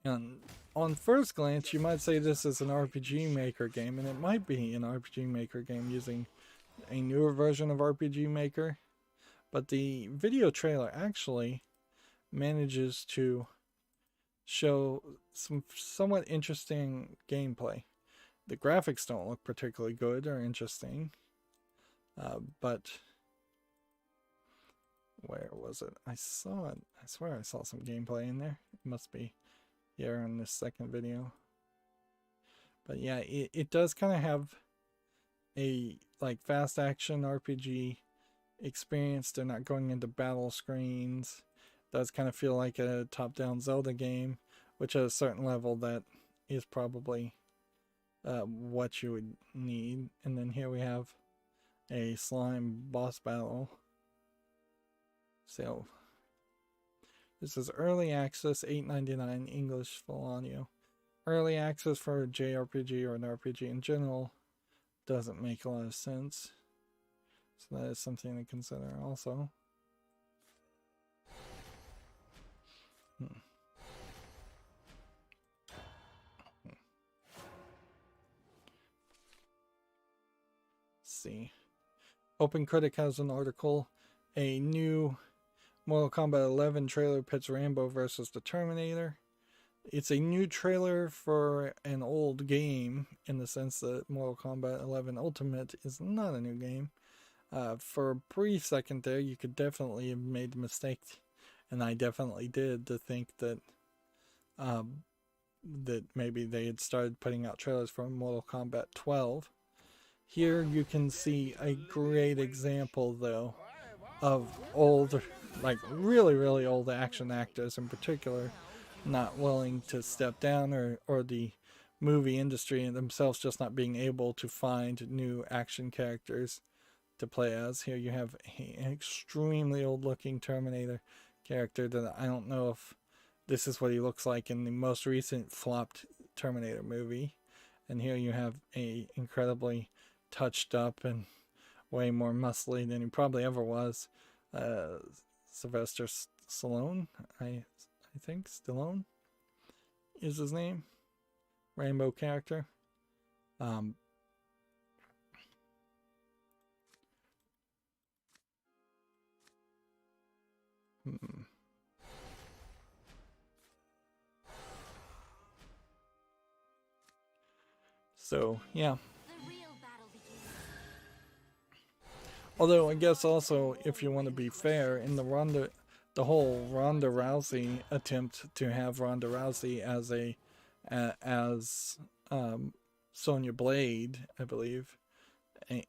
And on first glance you might say this is an RPG Maker game, and it might be an RPG Maker game using a newer version of RPG Maker, but the video trailer actually manages to show some somewhat interesting gameplay. The graphics don't look particularly good or interesting, but where was it? I saw it. I swear I saw some gameplay in there. It must be here in this second video. But yeah, it does kind of have a like fast action RPG experience. They're not going into battle screens. It does kind of feel like a top-down Zelda game, which at a certain level that is probably what you would need. And then here we have a slime boss battle. So this is early access, $8.99 English full audio. Early access for a JRPG or an RPG in general doesn't make a lot of sense. So that is something to consider also. See. Open Critic has an article. A new Mortal Kombat 11 trailer pits Rambo versus the Terminator. It's a new trailer for an old game in the sense that Mortal Kombat 11 Ultimate is not a new game. For a brief second there, you could definitely have made the mistake, and I definitely did, to think that that maybe they had started putting out trailers for Mortal Kombat 12. Here you can see a great example, though, of old, like really old action actors in particular, not willing to step down, or the movie industry and themselves just not being able to find new action characters to play as. Here you have an extremely old looking Terminator character that I don't know if this is what he looks like in the most recent flopped Terminator movie. And here you have a incredibly touched up and way more muscly than he probably ever was Sylvester Stallone, I think Stallone is his name, Rainbow character. So yeah. The real battle begins. Although I guess also, if you want to be fair, in the whole Ronda Rousey attempt to have Ronda Rousey as Sonya Blade, I believe,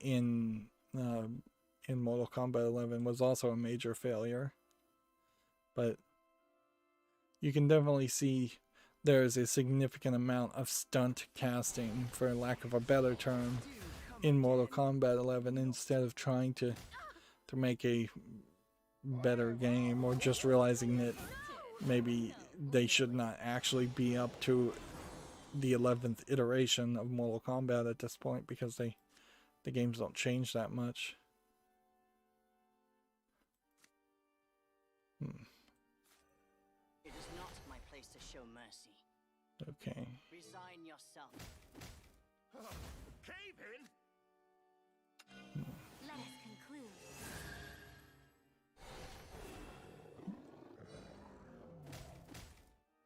in Mortal Kombat 11 was also a major failure. But you can definitely see there's a significant amount of stunt casting, for lack of a better term, in Mortal Kombat 11 instead of trying to make a better game, or just realizing that maybe they should not actually be up to the 11th iteration of Mortal Kombat at this point, because the games don't change that much. It is not my place to show mercy. Okay. Resign yourself. Cave in? Let us conclude.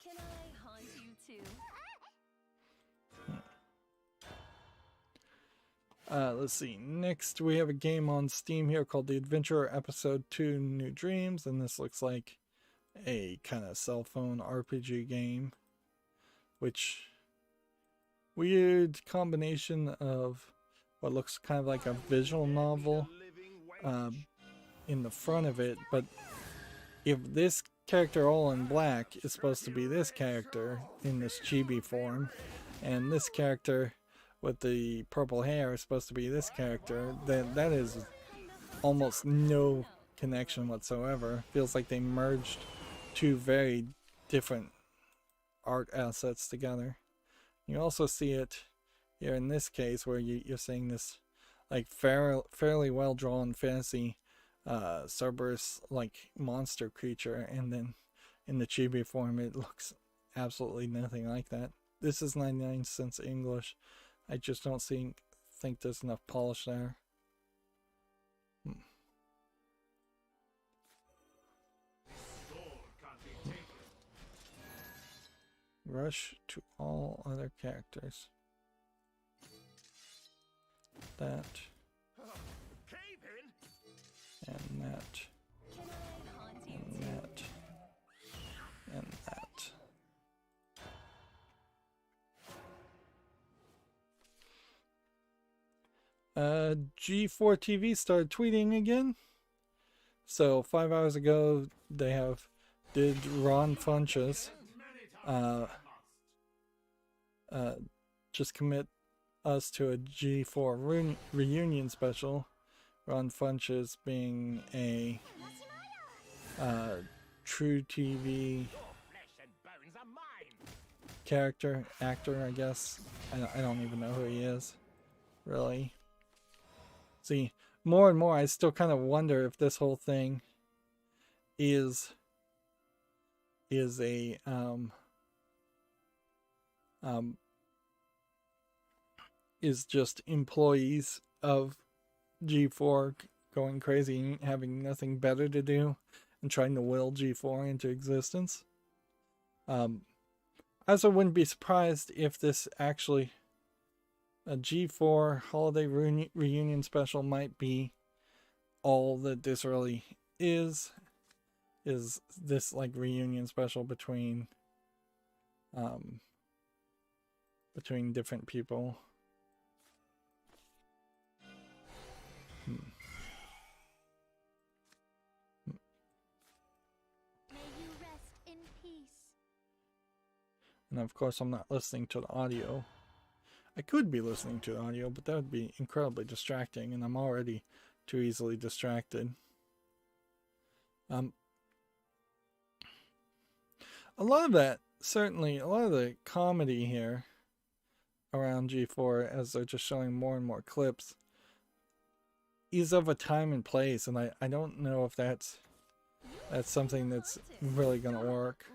Can I haunt you too? Let's see. Next, we have a game on Steam here called The Adventurer Episode 2 New Dreams, and this looks like a kind of cell phone RPG game, which weird combination of what looks kind of like a visual novel in the front of it, but if this character all in black is supposed to be this character in this chibi form, and this character with the purple hair is supposed to be this character, then that is almost no connection whatsoever. Feels like they merged two very different art assets together. You also see it here in this case, where you're seeing this like fairly well drawn fantasy Cerberus like monster creature, and then in the chibi form it looks absolutely nothing like that. This is 99 cents English. I just don't think there's enough polish there. Rush to all other characters. That. Cave in? And that. Can I haunt you And too? that. And that. G4 TV started tweeting again. So 5 hours ago, they did Ron Funches just commit us to a G4 reunion special. Ron Funches being a True TV actor, I guess. I don't even know who he is, really. See, more and more I still kind of wonder if this whole thing is a is just employees of G4 going crazy, having nothing better to do, and trying to will G4 into existence. I also wouldn't be surprised if this actually a G4 holiday reunion special might be all that this really is this like reunion special between different people. May you rest in peace. And of course I'm not listening to the audio. I could be listening to the audio, but that would be incredibly distracting, and I'm already too easily distracted. A lot of that, certainly, a lot of the comedy here around G4, as they're just showing more and more clips, is of a time and place, and I don't know if that's something that's really going to work.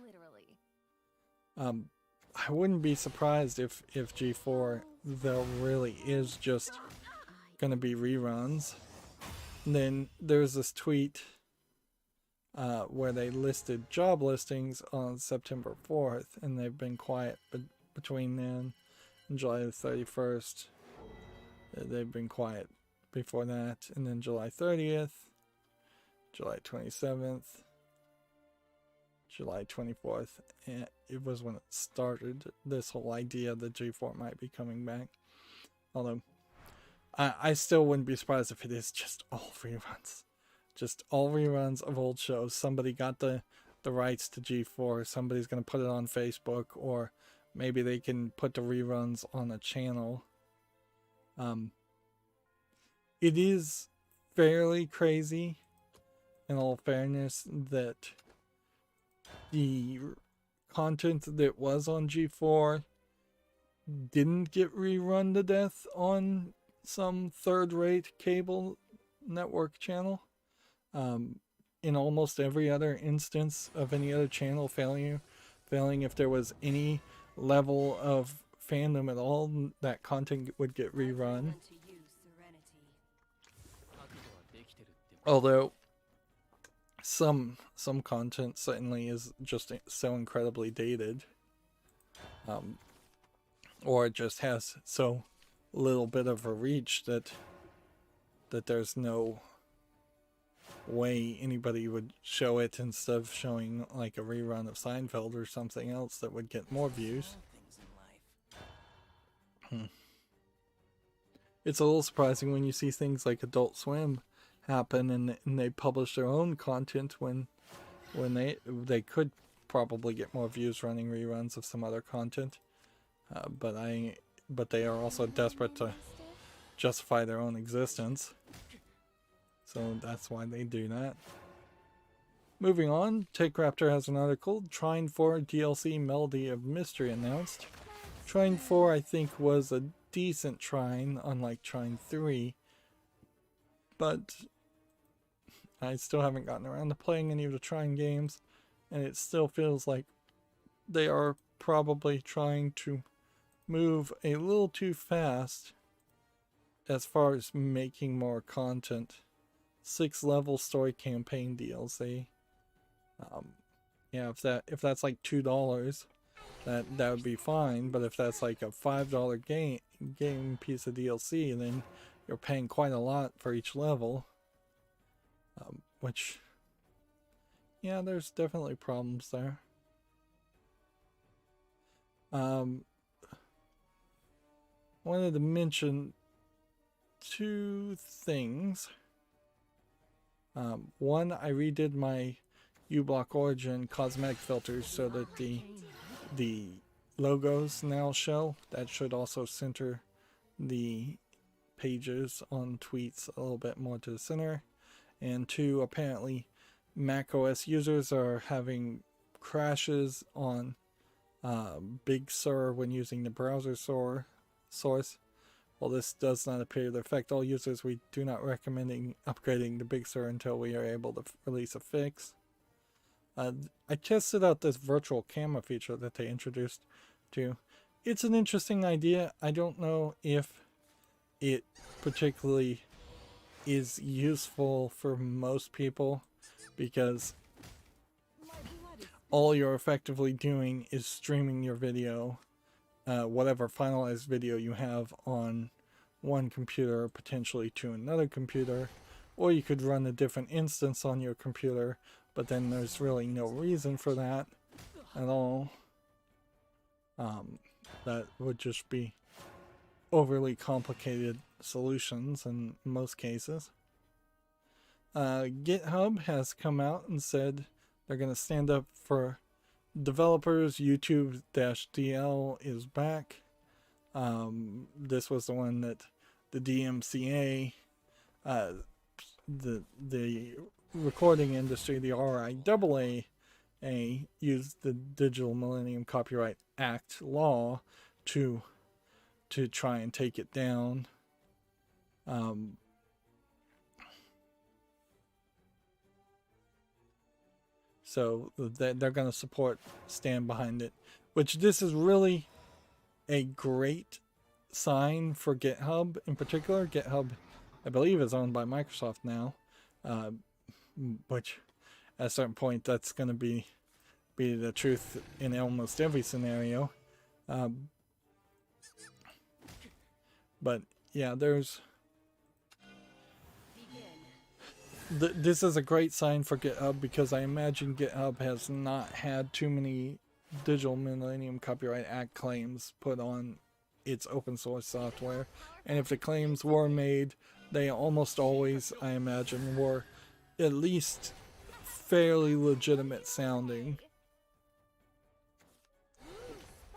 Literally. I wouldn't be surprised if G4 though really is just going to be reruns. And then there's this tweet where they listed job listings on September 4th, and they've been quiet between then July the 31st. They've been quiet before that. And then July 30th, July 27th, July 24th. And it was when it started, this whole idea that G4 might be coming back. Although, I still wouldn't be surprised if it is just all reruns. Just all reruns of old shows. Somebody got the rights to G4. Somebody's going to put it on Facebook, or maybe they can put the reruns on a channel. It is fairly crazy, in all fairness, that the content that was on G4 didn't get rerun to death on some third-rate cable network channel. In almost every other instance of any other channel failing if there was any level of fandom at all, that content would get rerun. Although some content certainly is just so incredibly dated, or it just has so little bit of a reach that there's no way anybody would show it instead of showing like a rerun of Seinfeld or something else that would get more views. It's a little surprising when you see things like Adult Swim happen and they publish their own content when they could probably get more views running reruns of some other content, but they are also desperate to justify their own existence. So that's why they do that. Moving on, Take Raptor has an article. Trine 4 DLC Melody of Mystery announced. Trine 4, I think, was a decent Trine, unlike Trine 3. But I still haven't gotten around to playing any of the Trine games. And it still feels like they are probably trying to move a little too fast as far as making more content. 6-level story campaign DLC. Yeah, if that's like $2, that would be fine. But if that's like a $5 game piece of DLC, then you're paying quite a lot for each level. Which, yeah, there's definitely problems there. Wanted to mention 2 things. One, I redid my uBlock Origin cosmetic filters so that the logos now show. That should also center the pages on tweets a little bit more to the center. And 2, apparently macOS users are having crashes on Big Sur when using the browser source. While this does not appear to affect all users, we do not recommend upgrading to Big Sur until we are able to release a fix. I tested out this virtual camera feature that they introduced too. It's an interesting idea. I don't know if it particularly is useful for most people, because all you're effectively doing is streaming your video, whatever finalized video you have, on one computer, potentially to another computer, or you could run a different instance on your computer, but then there's really no reason for that at all. That would just be overly complicated solutions in most cases. GitHub has come out and said they're going to stand up for developers. YouTube-DL is back. This was the one that the DMCA, the recording industry, the RIAA, used the Digital Millennium Copyright Act law to try and take it down. So they're going to stand behind it, which this is really a great sign for GitHub in particular. GitHub, I believe, is owned by Microsoft now, which at a certain point that's going to be the truth in almost every scenario. But yeah, there's Begin. this is a great sign for GitHub, because I imagine GitHub has not had too many Digital Millennium Copyright Act claims put on its open source software. And if the claims were made, they almost always, I imagine, were at least fairly legitimate sounding.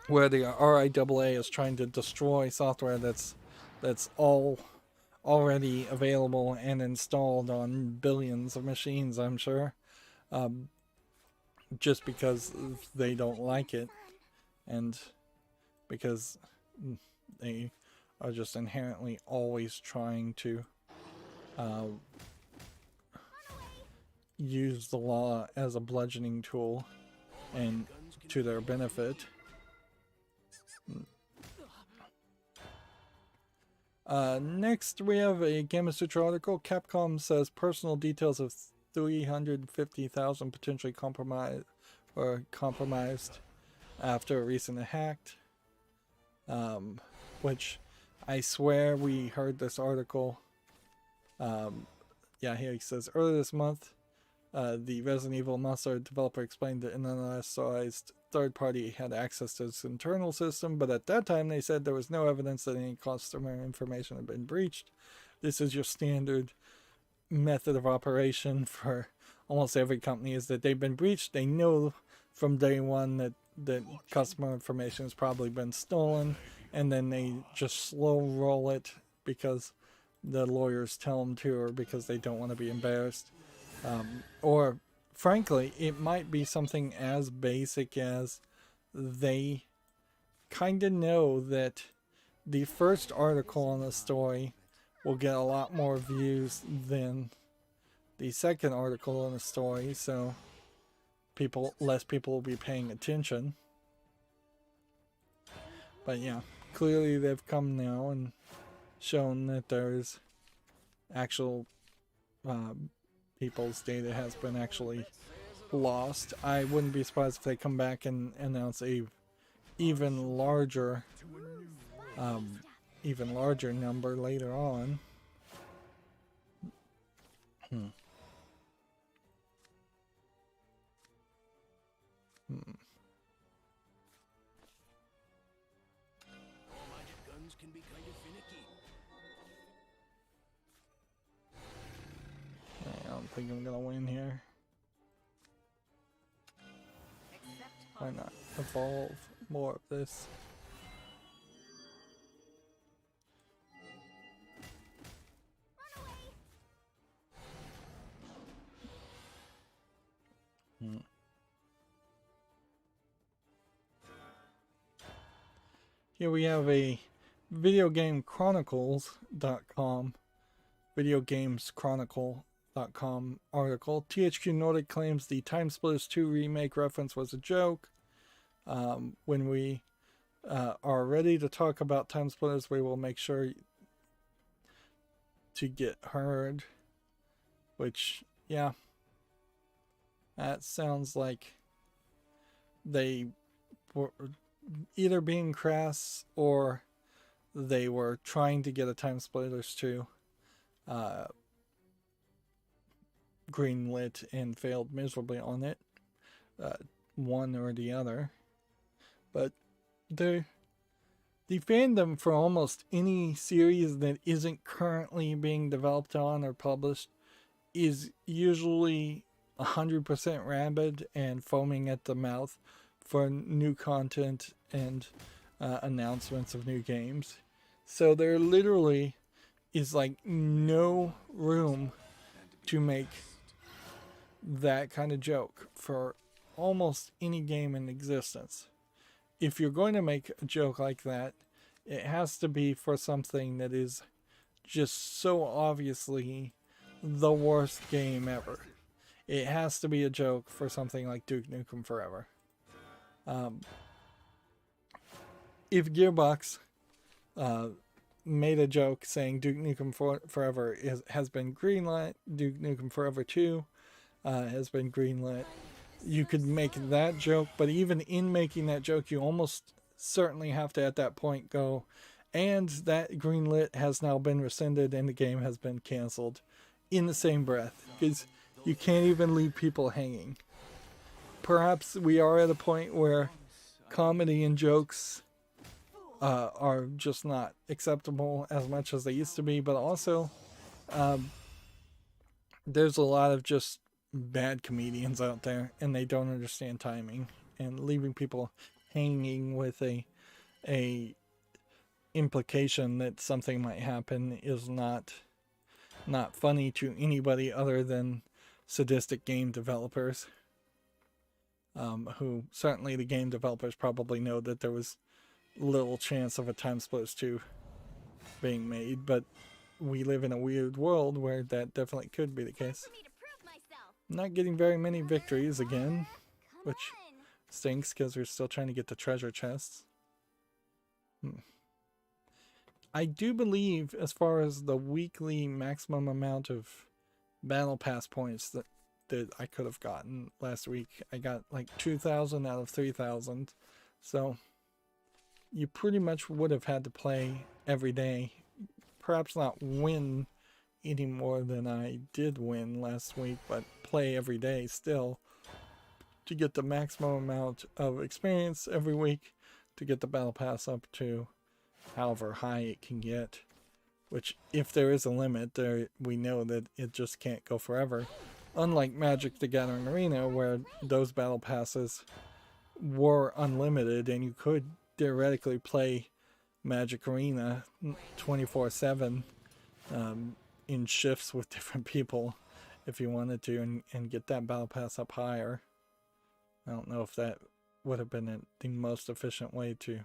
Where the RIAA is trying to destroy software that's all already available and installed on billions of machines, I'm sure, just because they don't like it, and because they are just inherently always trying to use the law as a bludgeoning tool and to their benefit. Next, we have a Gamma Sutra article. Capcom says personal details of 350,000 potentially compromised after a recent hack. Which I swear we heard this article. Yeah, here he says earlier this month, the Resident Evil Monster developer explained that an unauthorized third party had access to its internal system, but at that time they said there was no evidence that any customer information had been breached. This is your standard method of operation for almost every company, is that they've been breached. They know from day one that customer information has probably been stolen, and then they just slow roll it because the lawyers tell them to, or because they don't want to be embarrassed. Or frankly, it might be something as basic as they kind of know that the first article on the story will get a lot more views than the second article in the story, so less people will be paying attention. But yeah, clearly they've come now and shown that there's actual people's data has been actually lost. I wouldn't be surprised if they come back and announce a even larger number later on. Magic guns can be kind of finicky. I don't think I'm gonna win here. Why not evolve more of this? Here we have a videogameschronicles.com article. THQ Nordic claims the Time Splitters 2 remake reference was a joke. When we are ready to talk about Time Splitters, we will make sure to get heard. Which, yeah, that sounds like they were either being crass or they were trying to get a Time Splitters 2 greenlit and failed miserably on it. One or the other. But the fandom for almost any series that isn't currently being developed on or published is usually 100% rabid and foaming at the mouth for new content and announcements of new games. So there literally is like no room to make that kind of joke for almost any game in existence. If you're going to make a joke like that, it has to be for something that is just so obviously the worst game ever. It has to be a joke for something like Duke Nukem Forever. If Gearbox made a joke saying Duke Nukem Forever has been greenlit, Duke Nukem Forever 2 has been greenlit, you could make that joke, but even in making that joke, you almost certainly have to at that point go And that greenlit has now been rescinded and the game has been canceled in the same breath, because you can't even leave people hanging. Perhaps we are at a point where comedy and jokes are just not acceptable as much as they used to be, but also there's a lot of just bad comedians out there, and they don't understand timing, and leaving people hanging with a implication that something might happen is not funny to anybody other than sadistic game developers, who certainly the game developers probably know that there was little chance of a Time Splitters 2 being made, but we live in a weird world where that definitely could be the case. For me to prove myself. Not getting very many victories again, Come which on. stinks because we're still trying to get the treasure chests. I do believe, as far as the weekly maximum amount of battle pass points that I could have gotten last week, I got like 2,000 out of 3,000. So you pretty much would have had to play every day. Perhaps not win any more than I did win last week, but play every day still to get the maximum amount of experience every week to get the battle pass up to however high it can get. Which, if there is a limit, we know that it just can't go forever. Unlike Magic the Gathering Arena, where those battle passes were unlimited and you could theoretically play Magic Arena 24/7 in shifts with different people if you wanted to, and get that battle pass up higher. I don't know if that would have been the most efficient way to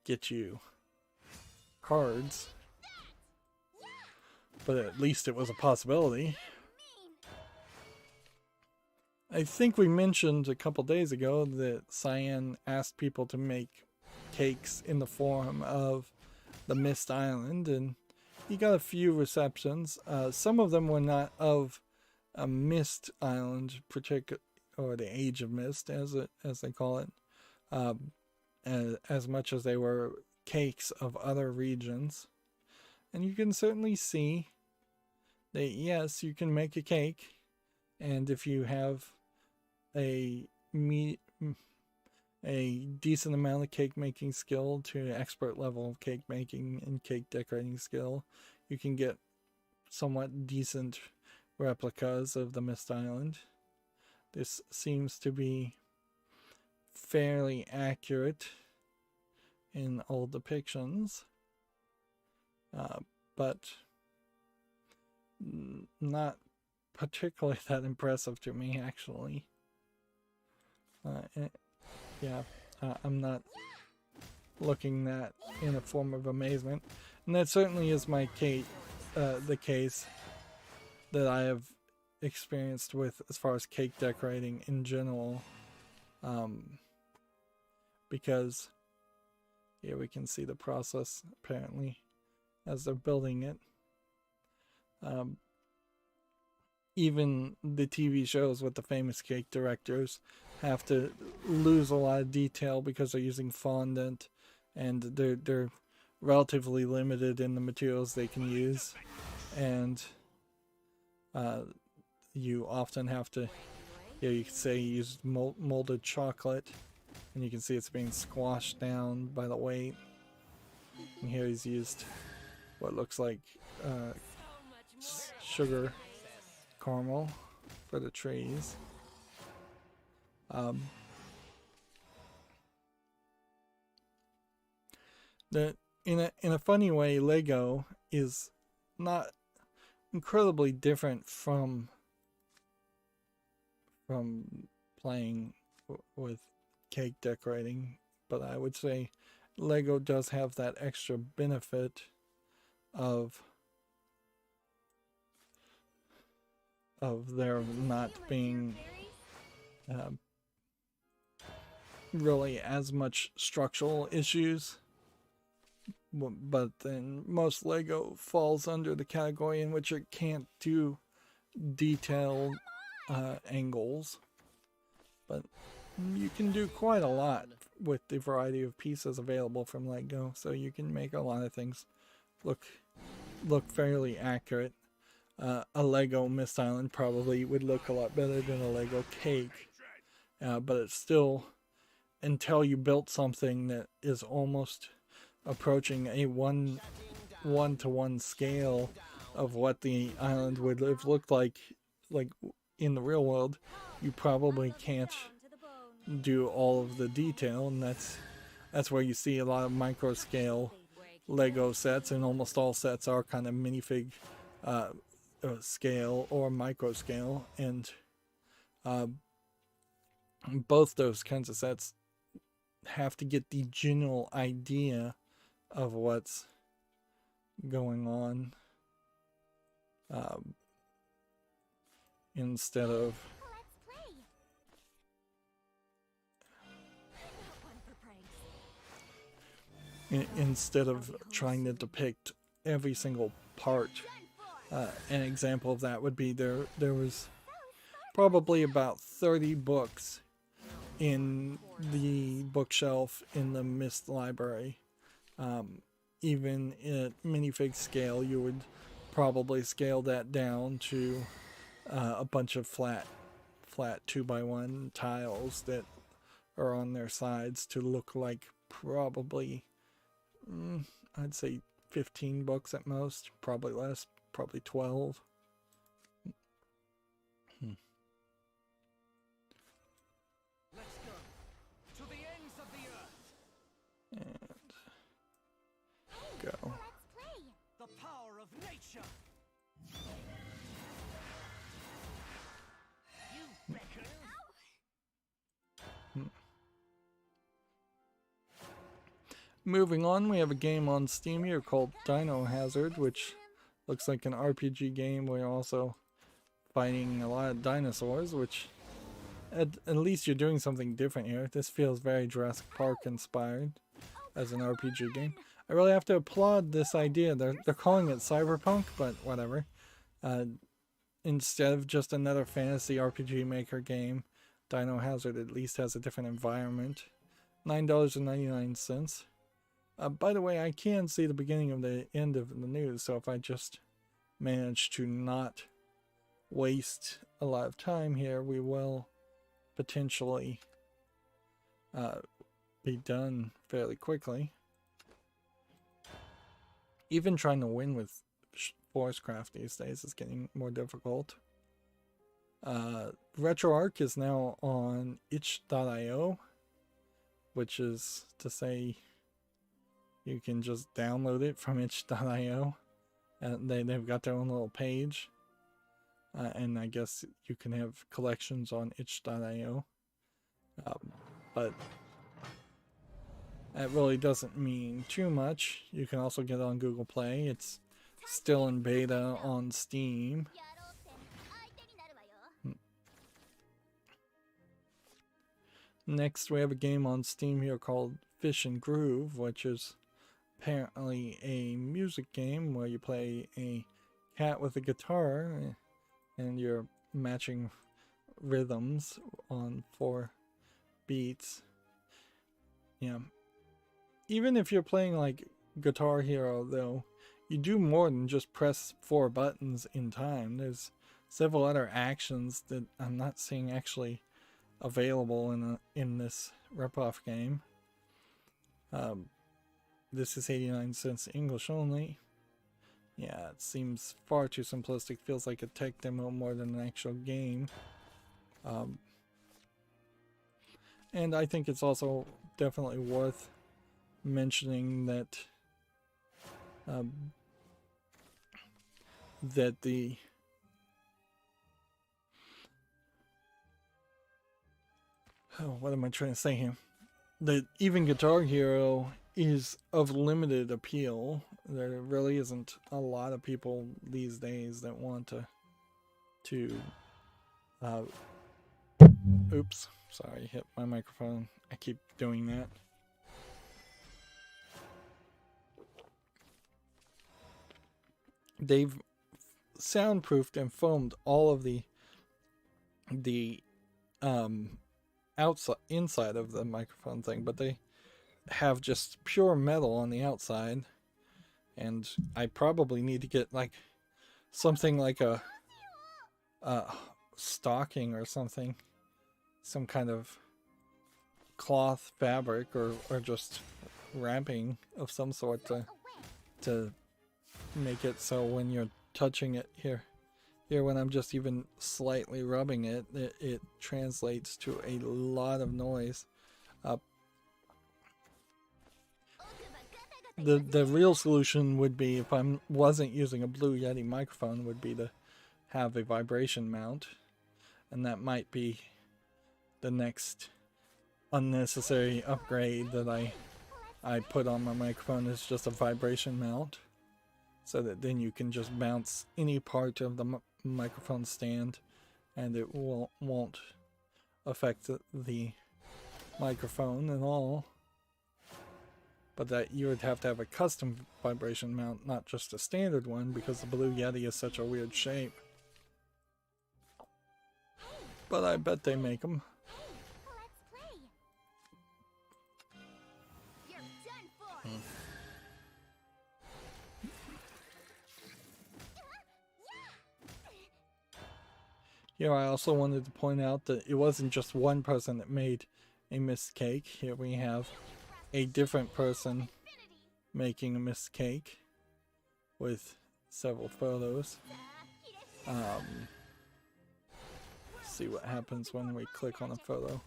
get you cards, but at least it was a possibility. I think we mentioned a couple days ago that Cyan asked people to make cakes in the form of the Mist Island, and he got a few receptions. Some of them were not of a Mist Island or the Age of Mist, as they call it, as much as they were cakes of other regions. And you can certainly see that yes, you can make a cake, and if you have a decent amount of cake making skill to expert level of cake making and cake decorating skill, you can get somewhat decent replicas of the Mist Island. This seems to be fairly accurate in old depictions, but not particularly that impressive to me, actually. I'm not looking that in a form of amazement, and that certainly is the case that I have experienced with as far as cake decorating in general, because here we can see the process apparently as they're building it. Even the TV shows with the famous cake directors have to lose a lot of detail because they're using fondant, and they're relatively limited in the materials they can use, and you often have to, you could say, use molded chocolate, and you can see it's being squashed down by the weight. And here he's used what looks like sugar caramel for the trees. In a funny way, Lego is not incredibly different from playing with cake decorating, but I would say Lego does have that extra benefit of there not being really as much structural issues, but then most Lego falls under the category in which it can't do detailed angles, but you can do quite a lot with the variety of pieces available from Lego, so you can make a lot of things look fairly accurate. A Lego Mist Island probably would look a lot better than a Lego cake, but it's still, until you built something that is almost approaching a one-to-one scale of what the island would have looked like in the real world, you probably can't do all of the detail, and that's where you see a lot of micro scale Lego sets, and almost all sets are kind of minifig scale or micro scale, and both those kinds of sets have to get the general idea of what's going on, instead of Let's play. instead of trying to depict every single part. An example of that would be there was probably about 30 books in the bookshelf in the Mist library. Even at minifig scale, you would probably scale that down to a bunch of flat 2x1 tiles that are on their sides to look like probably, I'd say 15 books at most, probably less, probably 12. Let's go to the ends of the earth. And go. Let's play. The power of nature. You beckon. Moving on, we have a game on Steam here called Dino Hazard, which looks like an RPG game where you're also fighting a lot of dinosaurs, which at least you're doing something different here. This feels very Jurassic Park inspired as an RPG game. I really have to applaud this idea. They're calling it cyberpunk, but whatever. Instead of just another fantasy RPG maker game, Dino Hazard at least has a different environment. $9.99. By the way, I can see the beginning of the end of the news, so if I just manage to not waste a lot of time here, we will potentially be done fairly quickly. Even trying to win with Forestcraft these days is getting more difficult. RetroArch is now on itch.io, which is to say you can just download it from itch.io. They've got their own little page. And I guess you can have collections on itch.io. But that really doesn't mean too much. You can also get it on Google Play. It's still in beta on Steam. Next, we have a game on Steam here called Fish and Groove, which is apparently a music game where you play a cat with a guitar and you're matching rhythms on 4 beats. Yeah. Even if you're playing like Guitar Hero, though, you do more than just press 4 buttons in time. There's several other actions that I'm not seeing actually available in this ripoff game. This is 89 cents English only. Yeah, it seems far too simplistic. Feels like a tech demo more than an actual game. And I think it's also definitely worth mentioning that that the what am I trying to say here? That even Guitar Hero is of limited appeal. There really isn't a lot of people these days that want to oops, sorry, hit my microphone. I keep doing that. They've soundproofed and foamed all of the outside, inside of the microphone thing, but they have just pure metal on the outside. And I probably need to get like something like a stocking or something, some kind of cloth fabric or just wrapping of some sort to make it so when you're touching it here when I'm just even slightly rubbing it, it translates to a lot of noise. The real solution would be, if I wasn't using a Blue Yeti microphone, would be to have a vibration mount, and that might be the next unnecessary upgrade that I put on my microphone, is just a vibration mount, so that then you can just bounce any part of the microphone stand and it won't affect the microphone at all. But that you would have to have a custom vibration mount, not just a standard one, because the Blue Yeti is such a weird shape. But I bet they make them. Let's play. You're done for. Here I also wanted to point out that it wasn't just one person that made a mist cake. Here we have a different person making a mist cake with several photos. See what happens when we click on a photo.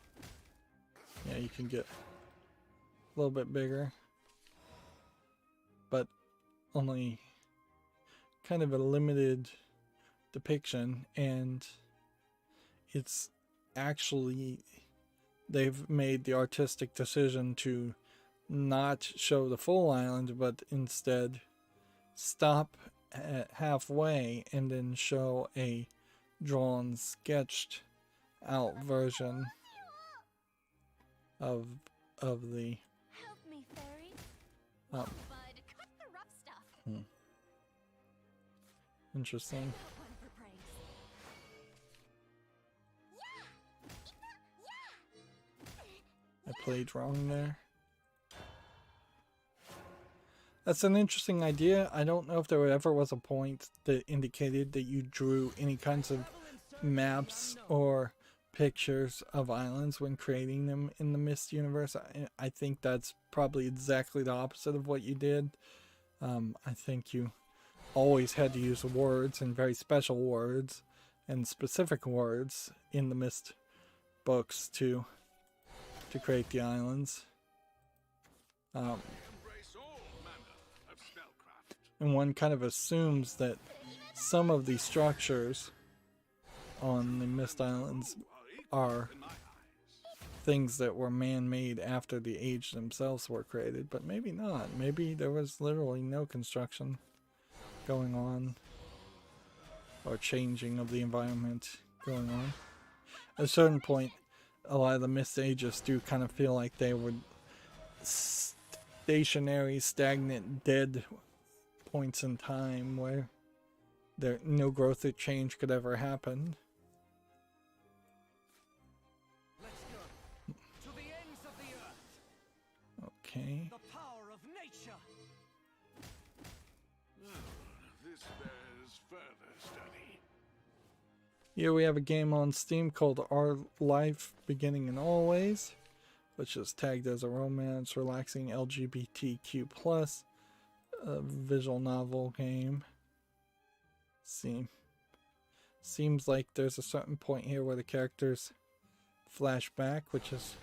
Yeah, you can get a little bit bigger, but only kind of a limited depiction, and it's actually, they've made the artistic decision to not show the full island, but instead stop at halfway and then show a drawn, sketched out version of the Help me, fairy. Bud, cut the rough stuff. interesting. One for praise. I played wrong there. That's an interesting idea. I don't know if there ever was a point that indicated that you drew any kinds of maps or pictures of islands when creating them in the Mist universe. I think that's probably exactly the opposite of what you did. I think you always had to use words, and very special words and specific words in the Mist books to create the islands. And one kind of assumes that some of these structures on the Mist Islands are things that were man-made after the age themselves were created, but maybe not. Maybe there was literally no construction going on or changing of the environment going on. At a certain point, a lot of the Mist Ages do kind of feel like they were stationary, stagnant, dead points in time where no growth or change could ever happen. Let's go to the ends of the earth. Okay. The power of nature. This bears further study. Here we have a game on Steam called Our Life Beginning and Always, which is tagged as a romance, relaxing LGBTQ+ visual novel game. Seems like there's a certain point here where the characters flash back, which is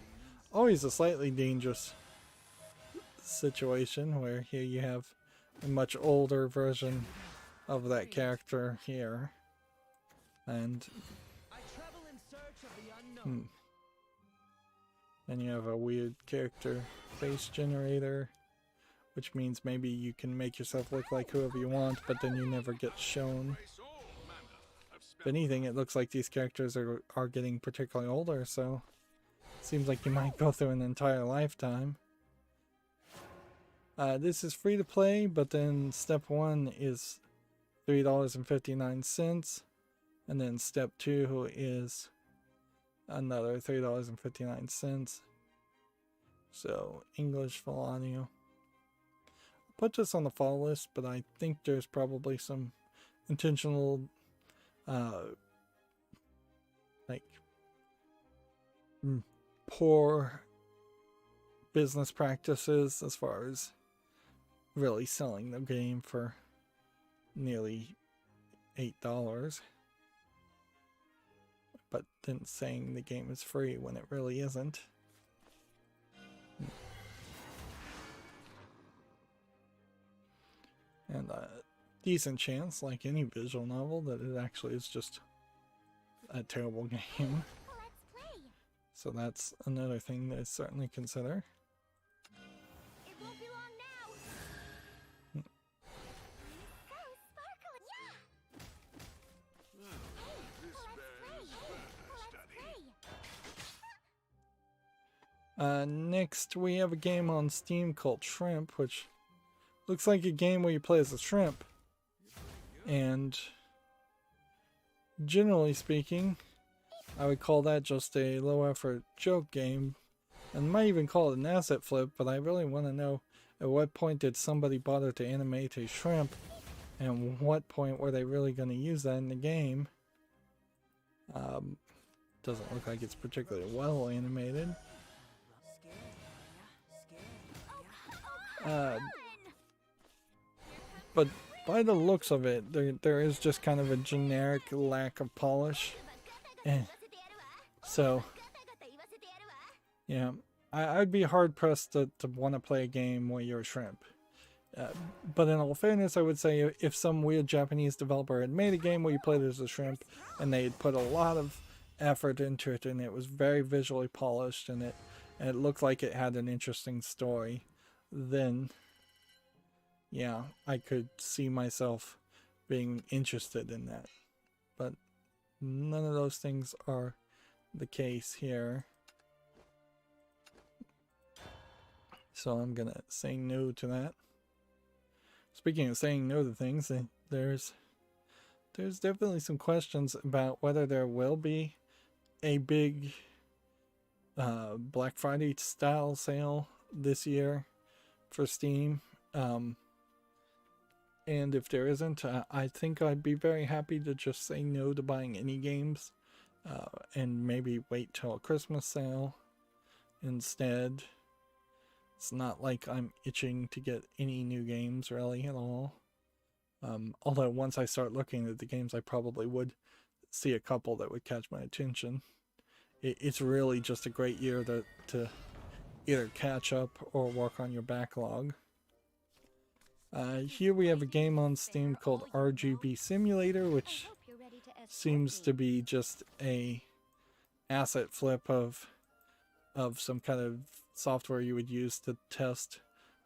always a slightly dangerous situation, where here you have a much older version of that character here, and I travel in search of the unknown. then you have a weird character face generator, which means maybe you can make yourself look like whoever you want, but then you never get shown. If anything, it looks like these characters are getting particularly older, so it seems like you might go through an entire lifetime. This is free to play, but then step 1 is $3.59, and then step 2 is another $3.59. So English full audio. Put this on the fall list, but I think there's probably some intentional like poor business practices as far as really selling the game for nearly $8, but then saying the game is free when it really isn't. And a decent chance, like any visual novel, that it actually is just a terrible game. Let's play. So that's another thing to certainly consider. It won't be long now. So sparkly. Yeah. This bears further study. Next we have a game on Steam called Shrimp, which looks like a game where you play as a shrimp. And generally speaking, I would call that just a low effort joke game, and might even call it an asset flip, but I really want to know at what point did somebody bother to animate a shrimp, and what point were they really going to use that in the game. Doesn't look like it's particularly well animated. But by the looks of it, there is just kind of a generic lack of polish. So, yeah, I'd be hard pressed to want to play a game where you're a shrimp. But in all fairness, I would say if some weird Japanese developer had made a game where you played as a shrimp and they had put a lot of effort into it and it was very visually polished and it looked like it had an interesting story, then yeah, I could see myself being interested in that. But none of those things are the case here. So I'm gonna say no to that. Speaking of saying no to things, there's definitely some questions about whether there will be a big Black Friday style sale this year for Steam. And if there isn't, I think I'd be very happy to just say no to buying any games and maybe wait till a Christmas sale instead. It's not like I'm itching to get any new games really at all. Although once I start looking at the games, I probably would see a couple that would catch my attention. It's really just a great year to either catch up or work on your backlog. Here we have a game on Steam called RGB Simulator, which seems to be just a asset flip of some kind of software you would use to test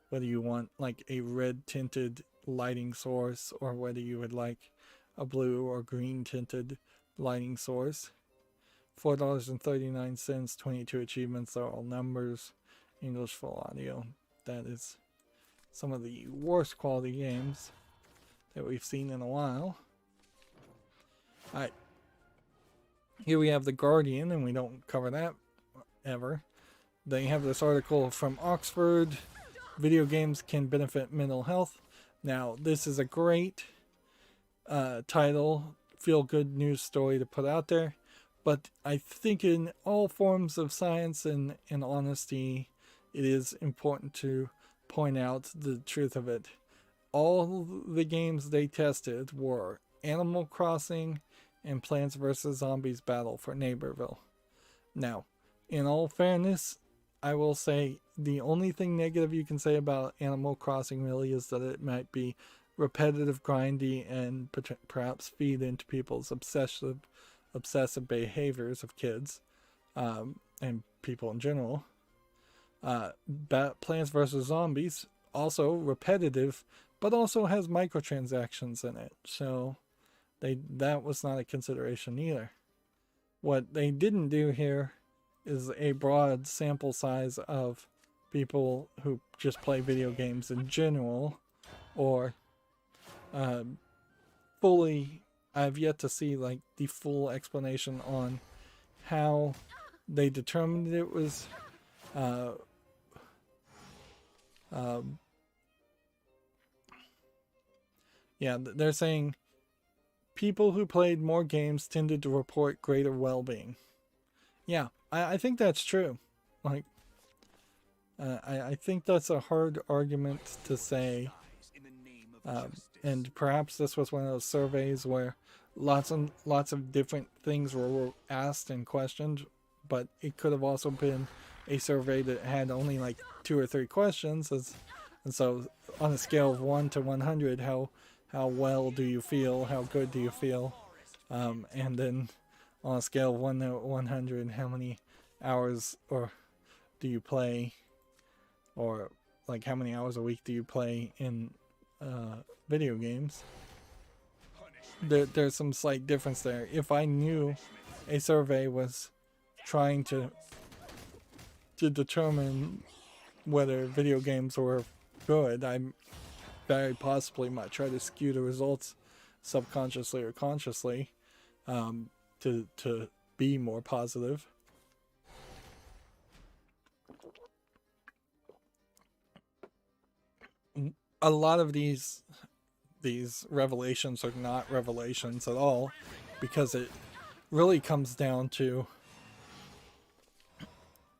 whether you want like a red tinted lighting source or whether you would like a blue or green tinted lighting source. $4.39, 22 achievements, they're all numbers, English full audio. That is some of the worst quality games that we've seen in a while. Alright. Here we have The Guardian, and we don't cover that ever. They have this article from Oxford. Video games can benefit mental health. Now, this is a great title, feel-good news story to put out there. But I think in all forms of science and honesty, it is important to point out the truth of it. All the games they tested were Animal Crossing and Plants vs. Zombies Battle for Neighborville. Now, in all fairness, I will say the only thing negative you can say about Animal Crossing really is that it might be repetitive, grindy, and perhaps feed into people's obsessive behaviors of kids and people in general. Plants vs. Zombies, also repetitive, but also has microtransactions in it, so that was not a consideration either. What they didn't do here is a broad sample size of people who just play video games in general, or fully. I've yet to see like the full explanation on how they determined it was they're saying people who played more games tended to report greater well-being. Yeah, I think that's true. Like, I think that's a hard argument to say. And perhaps this was one of those surveys where lots of different things were asked and questioned, but it could have also been a survey that had only like 2 or 3 questions. And so on a scale of 1 to 100, how well do you feel? How good do you feel? And then on a scale of 1 to 100, how many hours or do you play? Or like how many hours a week do you play in video games? There's some slight difference there. If I knew a survey was trying to determine whether video games were good, I very possibly might try to skew the results subconsciously or consciously to be more positive. A lot of these revelations are not revelations at all, because it really comes down to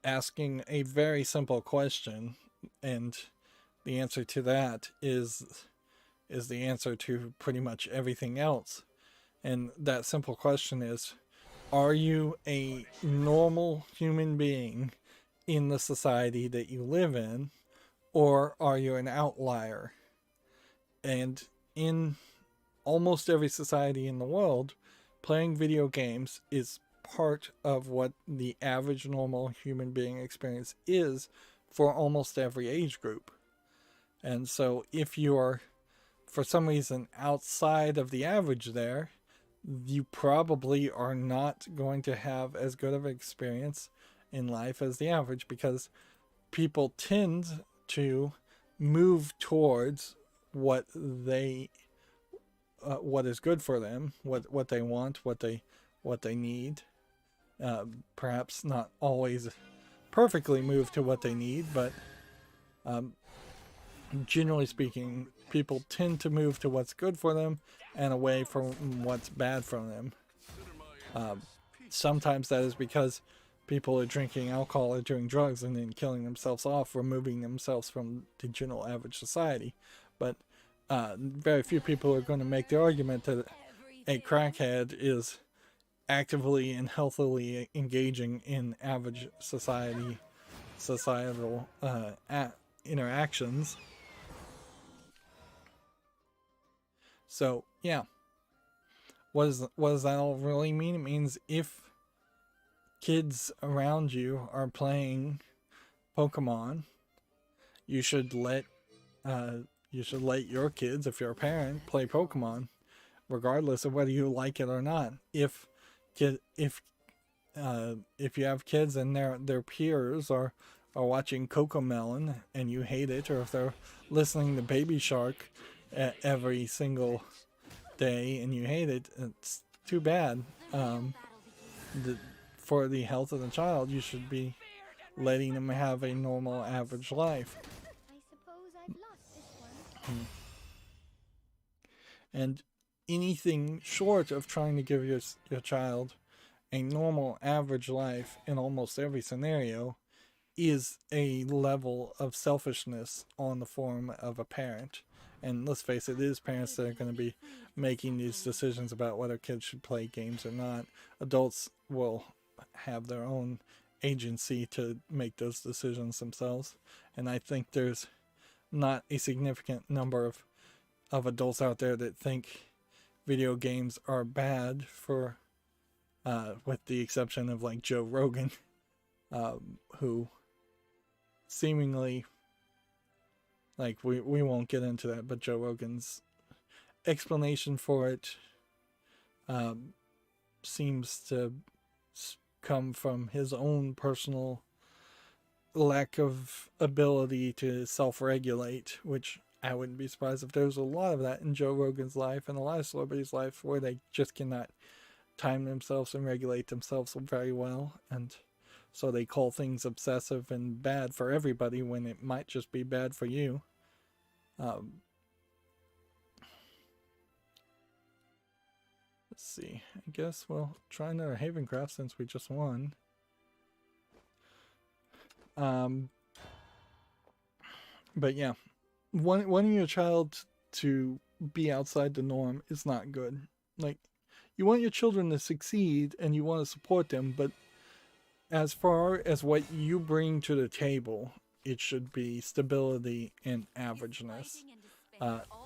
asking a very simple question, and the answer to that is the answer to pretty much everything else. And that simple question is, are you a normal human being in the society that you live in, or are you an outlier? And in almost every society in the world, playing video games is part of what the average normal human being experience is for almost every age group. And so if you're for some reason outside of the average there, you probably are not going to have as good of an experience in life as the average, because people tend to move towards what is good for them, what they want, what they need. Perhaps not always perfectly move to what they need, but generally speaking, people tend to move to what's good for them and away from what's bad for them. Sometimes that is because people are drinking alcohol or doing drugs and then killing themselves off, removing themselves from the general average society. But very few people are going to make the argument that a crackhead is actively and healthily engaging in average societal interactions. So yeah, what does that all really mean? It means if kids around you are playing Pokemon, you should let your kids, if you're a parent, play Pokemon, regardless of whether you like it or not. If you have kids and their peers are watching Cocomelon and you hate it, or if they're listening to Baby Shark every single day and you hate it, it's too bad. For the health of the child, you should be letting them have a normal, average life. I suppose I've lost this one. And anything short of trying to give your child a normal, average life in almost every scenario is a level of selfishness on the form of a parent. And let's face it is parents that are going to be making these decisions about whether kids should play games or not. Adults will have their own agency to make those decisions themselves. And I think there's not a significant number of adults out there that think video games are bad, for with the exception of like Joe Rogan, who seemingly, like, we won't get into that, but Joe Rogan's explanation for it seems to come from his own personal lack of ability to self-regulate, which I wouldn't be surprised if there was a lot of that in Joe Rogan's life and a lot of celebrities' life, where they just cannot time themselves and regulate themselves very well, and so they call things obsessive and bad for everybody when it might just be bad for you. Let's see. I guess we'll try another Havencraft since we just won. But yeah, wanting your child to be outside the norm is not good. Like, you want your children to succeed and you want to support them, but as far as what you bring to the table, it should be stability and averageness.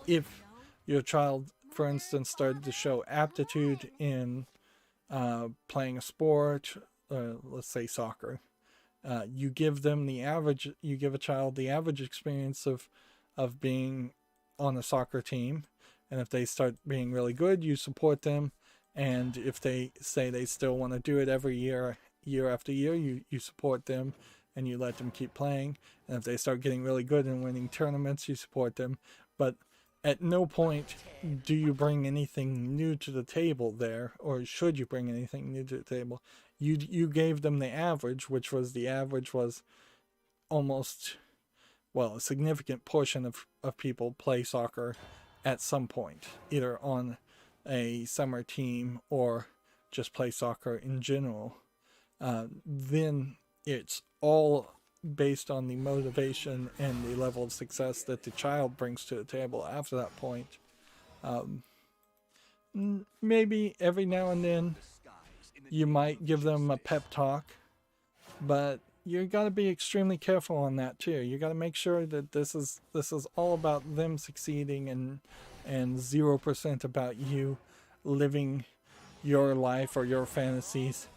If your child, for instance, started to show aptitude in playing a sport, let's say soccer, you give them the average. You give a child the average experience of being on a soccer team, and if they start being really good, you support them. And if they say they still want to do it every year after year, you support them and you let them keep playing. And if they start getting really good and winning tournaments, you support them. But at no point do you bring anything new to the table there, or should you bring anything new to the table. You gave them the average, which was almost, well, a significant portion of people play soccer at some point, either on a summer team or just play soccer in general. Then it's all based on the motivation and the level of success that the child brings to the table after that point. Maybe every now and then you might give them a pep talk, but you got to be extremely careful on that too. You got to make sure that this is all about them succeeding and 0% about you living your life or your fantasies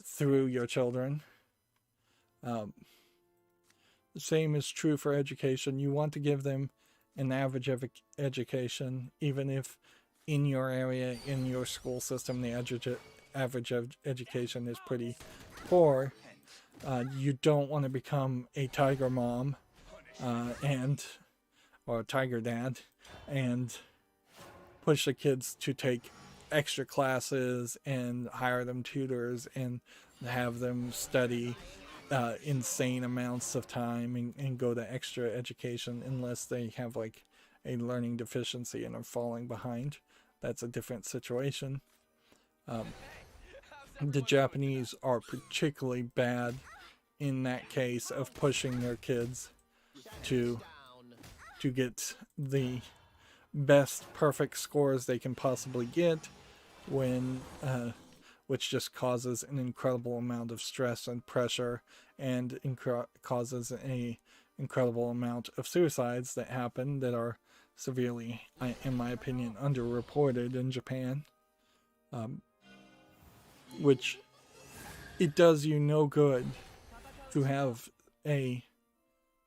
through your children. The same is true for education. You want to give them an average education, even if in your area, in your school system, the average education is pretty poor. You don't want to become a tiger mom or a tiger dad and push the kids to take extra classes and hire them tutors and have them study insane amounts of time and go to extra education unless they have like a learning deficiency and are falling behind. That's a different situation. The Japanese are particularly bad in that case of pushing their kids to get the best perfect scores they can possibly get, which just causes an incredible amount of stress and pressure and causes a incredible amount of suicides that happen that are severely, in my opinion, underreported in Japan. Which it does you no good to have a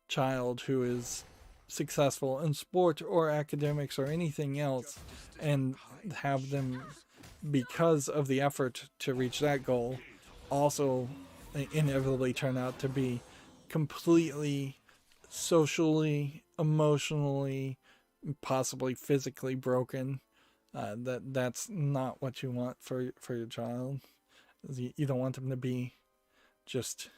child who is successful in sport or academics or anything else and have them, because of the effort to reach that goal, also inevitably turn out to be completely socially, emotionally, possibly physically broken. That's not what you want for your child. You don't want them to be just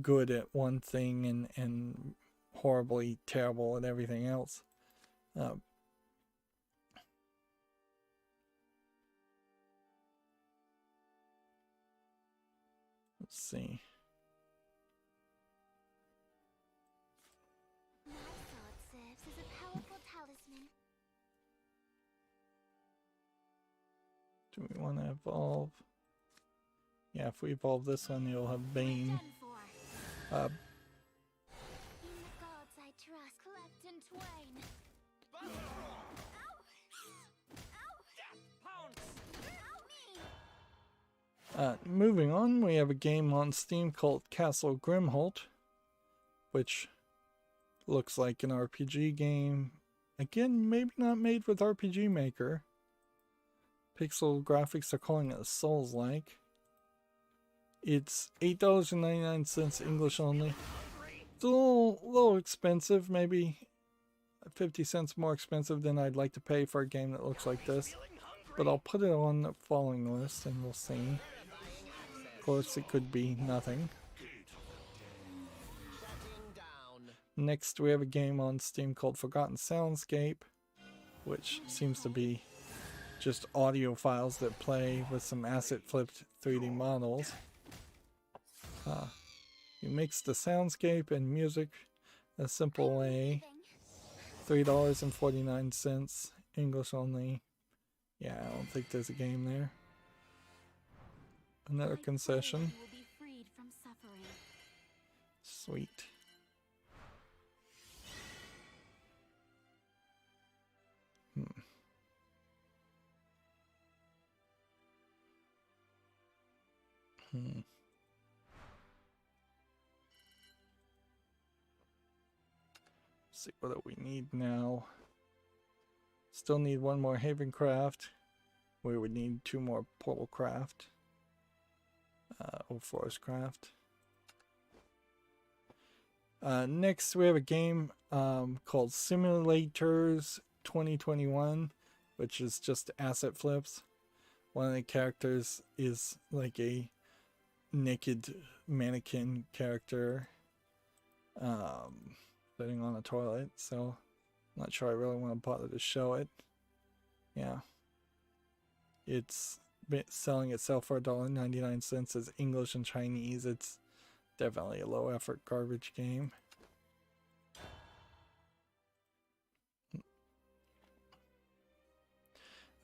good at one thing and horribly terrible at everything else. Let's see. My sword serves as a powerful talisman. Do we want to evolve? Yeah, if we evolve this one, you'll have Bane. In the gods I trust, cleft in twain. Moving on, we have a game on Steam called Castle Grimholt, which looks like an RPG game. Again, maybe not made with RPG Maker. Pixel graphics are calling it Souls-like. It's $8.99 English only. It's a little expensive, maybe 50 cents more expensive than I'd like to pay for a game that looks like this. but I'll put it on the following list and we'll see. Of course, it could be nothing. Next, we have a game on Steam called Forgotten Soundscape, which seems to be just audio files that play with some asset flipped 3D models. You mix the soundscape and music a simple way. $3.49, English only. Yeah, I don't think there's a game there. Another concession. Will be freed from suffering. Sweet. See what do we need now. Still need one more Havencraft. We would need 2 more Portalcraft. Forestcraft. Next we have a game called Simulators 2021, which is just asset flips. One of the characters is like a naked mannequin character sitting on a toilet, so I'm not sure I really want to bother to show it. Yeah. It's selling itself for $1.99 as English and Chinese. It's definitely a low effort garbage game.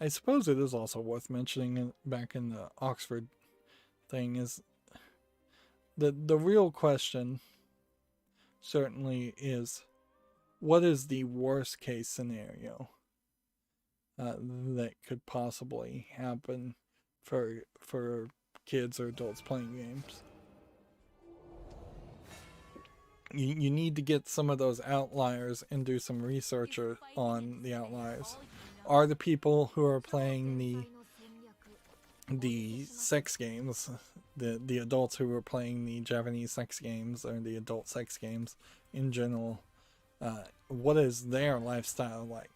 I suppose it is also worth mentioning back in the Oxford thing is the real question certainly is, what is the worst case scenario that could possibly happen for kids or adults playing games? You need to get some of those outliers and do some research on the outliers. Are the people who are playing the sex games, the adults who are playing the Japanese sex games or the adult sex games in general, what is their lifestyle like?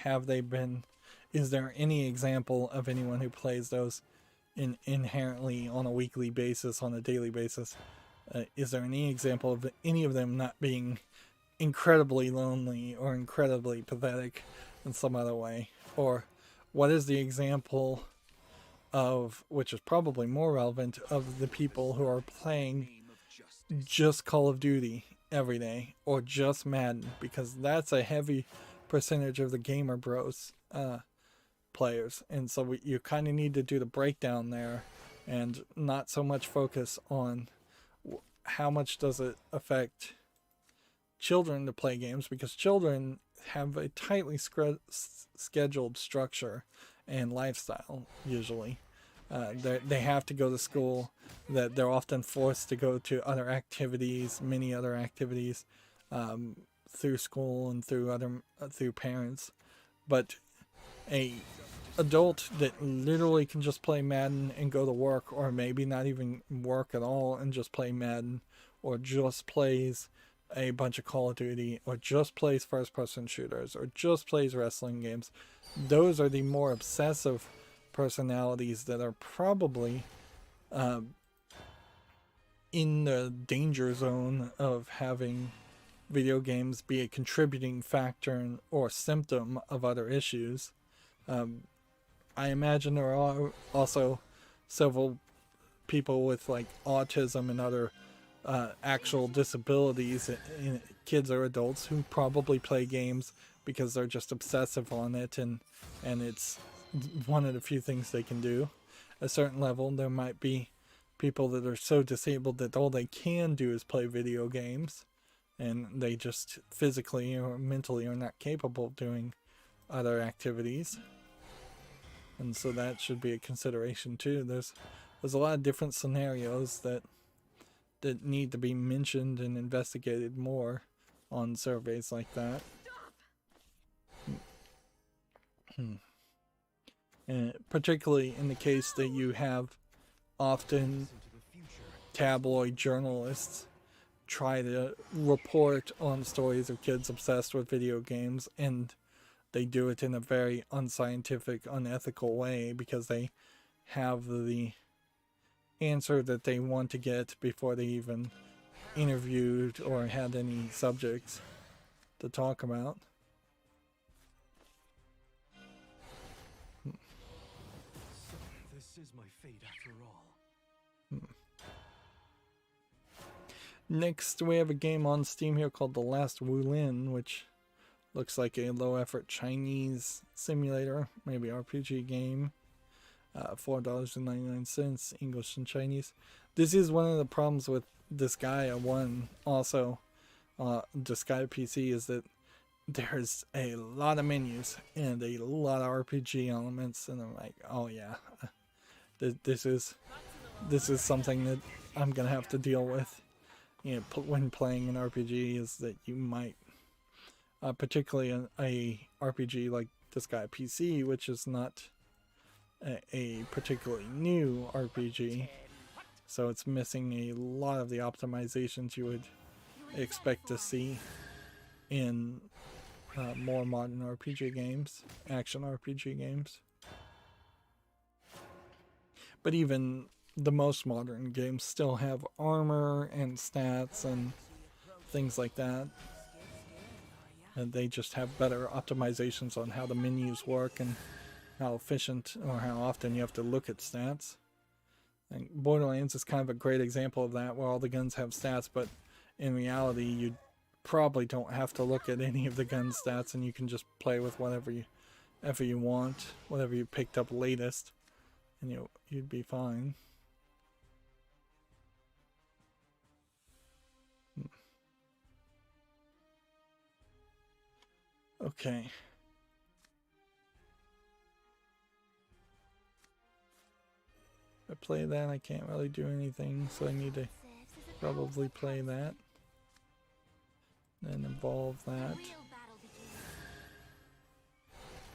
Have they been, is there any example of anyone who plays those inherently on a weekly basis, on a daily basis? Is there any example of any of them not being incredibly lonely or incredibly pathetic in some other way? Or what is the example of, which is probably more relevant, of the people who are playing just Call of Duty every day or just Madden? Because that's a heavy percentage of the gamer bros players, and so you kind of need to do the breakdown there and not so much focus on how much does it affect children to play games, because children have a tightly scheduled structure and lifestyle usually. They have to go to school, that they're often forced to go to other activities, many other activities, through school and through parents. But a adult that literally can just play Madden and go to work, or maybe not even work at all and just play Madden, or just plays a bunch of Call of Duty, or just plays first-person shooters, or just plays wrestling games, those are the more obsessive personalities that are probably in the danger zone of having video games be a contributing factor or symptom of other issues. I imagine there are also several people with like autism and other actual disabilities, kids or adults, who probably play games because they're just obsessive on it, and it's one of the few things they can do. At a certain level, there might be people that are so disabled that all they can do is play video games, and they just physically or mentally are not capable of doing other activities. And so that should be a consideration too. There's a lot of different scenarios that need to be mentioned and investigated more on surveys like that. And particularly in the case that you have often tabloid journalists try to report on stories of kids obsessed with video games, and they do it in a very unscientific, unethical way because they have the answer that they want to get before they even interviewed or had any subjects to talk about. So, this is my fate after all. Next, we have a game on Steam here called The Last Wulin, which looks like a low-effort Chinese simulator, maybe RPG game. $4.99, English and Chinese. This is one of the problems with Disgaea 1, also, Disgaea PC, is that there's a lot of menus and a lot of RPG elements, and I'm like, oh yeah, this is something that I'm gonna have to deal with. You know, when playing an RPG, is that you might, particularly a RPG like Disgaea PC, which is not a particularly new RPG, so it's missing a lot of the optimizations you would expect to see in more modern RPG games, action RPG games. But even the most modern games still have armor and stats and things like that, and they just have better optimizations on how the menus work and how efficient or how often you have to look at stats. And Borderlands is kind of a great example of that, where all the guns have stats, but in reality you probably don't have to look at any of the gun stats, and you can just play with whatever you want, whatever you picked up latest, and you'd be fine. Okay. If I play that, I can't really do anything, so I need to probably play that. Then evolve that. Real battle begins.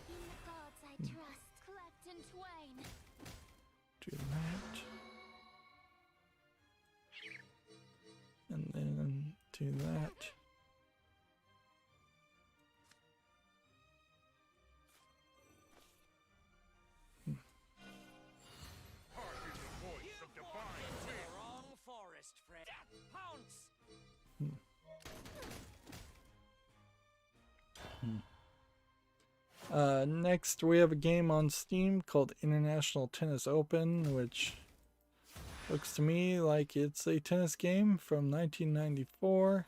In the gods I trust, cleft in twain. Do that. And then do that. Wrong forest, friend. Pounce! Next, we have a game on Steam called International Tennis Open, which looks to me like it's a tennis game from 1994.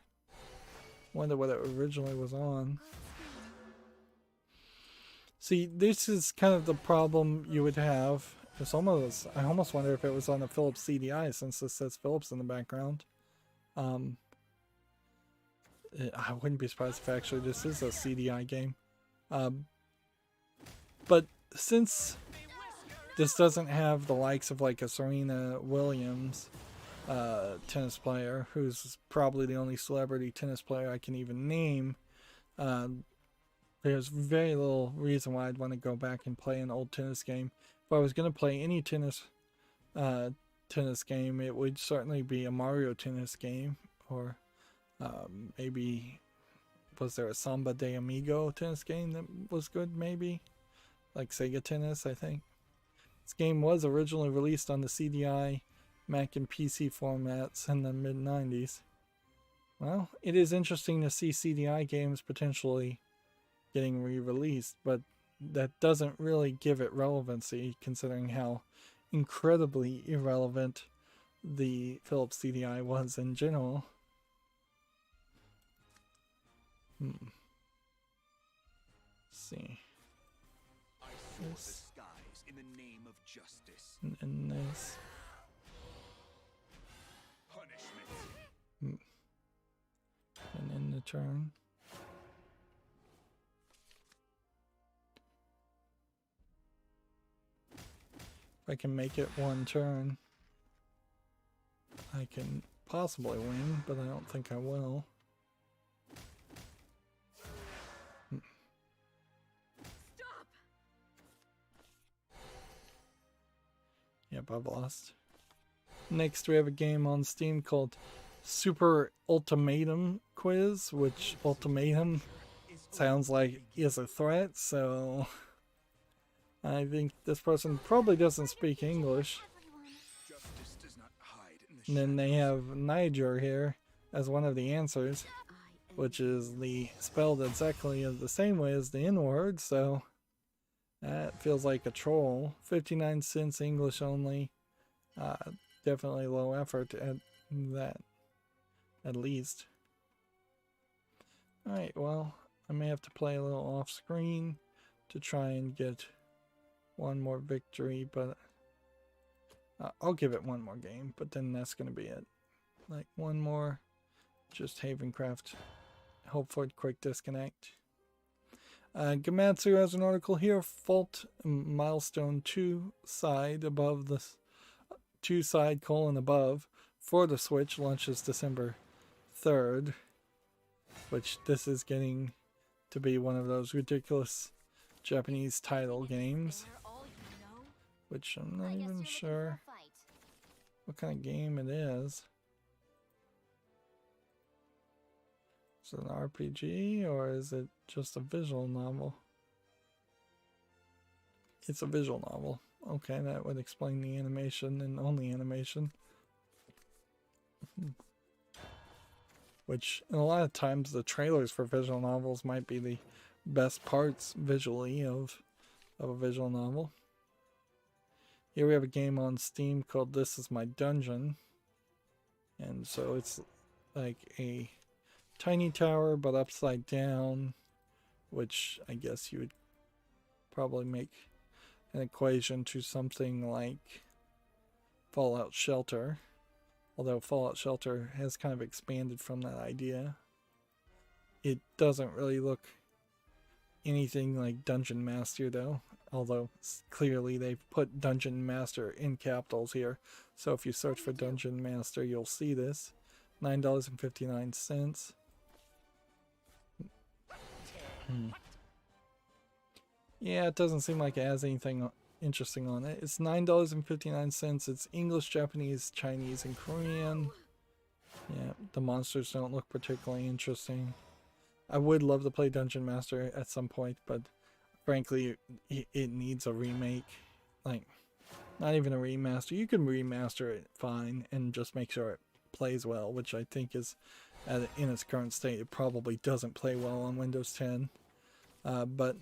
Wonder what it originally was on. See, this is kind of the problem you would have. I almost wonder if it was on a Philips CDI, since this says Philips in the background. I wouldn't be surprised if actually this is a CDI game. But since this doesn't have the likes of like a Serena Williams tennis player, who's probably the only celebrity tennis player I can even name, there's very little reason why I'd want to go back and play an old tennis game. If I was going to play any tennis game, it would certainly be a Mario tennis game, or maybe, was there a Samba de Amigo tennis game that was good, maybe? Like Sega Tennis, I think. This game was originally released on the CDI, Mac, and PC formats in the mid-90s. Well, it is interesting to see CDI games potentially getting re-released, but that doesn't really give it relevancy, considering how incredibly irrelevant the Philips CDI was in general. Let's see. I saw the skies in the name of justice. And this. Punishment. And in the turn. If I can make it one turn, I can possibly win, but I don't think I will. Stop! Yep, I've lost. Next, we have a game on Steam called Super Ultimatum Quiz, which Ultimatum sounds like is a threat, so I think this person probably doesn't speak English. Everyone. Justice does not hide in the And then they have Niger here as one of the answers, I which is spelled exactly the same way as the N word, so that feels like a troll. 59 cents English only. Definitely low effort at that, at least. Alright, well, I may have to play a little off screen to try and get one more victory, but I'll give it one more game, but then that's going to be it. Like one more, just Havencraft. Hope for a quick disconnect. Gamatsu has an article here. Fault milestone 2 side above the 2 side : above for the Switch launches December 3rd, which this is getting to be one of those ridiculous Japanese title games, They're all you know? which I'm I not guess even you're looking for sure a fight. what kind of game it is. Is it an RPG or is it just a visual novel? It's a visual novel. Okay, that would explain the animation and only animation. Which, a lot of times, the trailers for visual novels might be the best parts visually of a visual novel. Here we have a game on Steam called This Is My Dungeon. And so it's like a tiny tower but upside down, which I guess you would probably make an equation to something like Fallout Shelter, although Fallout Shelter has kind of expanded from that idea. It doesn't really look anything like Dungeon Master though, although clearly they've put Dungeon Master in capitals here, so if you search for Dungeon Master you'll see this. $9.59. Yeah, it doesn't seem like it has anything interesting on it. It's $9.59. It's English, Japanese, Chinese, and Korean. Yeah, the monsters don't look particularly interesting. I would love to play Dungeon Master at some point, but frankly, it needs a remake. Like, not even a remaster. You can remaster it fine and just make sure it plays well, which I think is, in its current state, it probably doesn't play well on Windows 10. But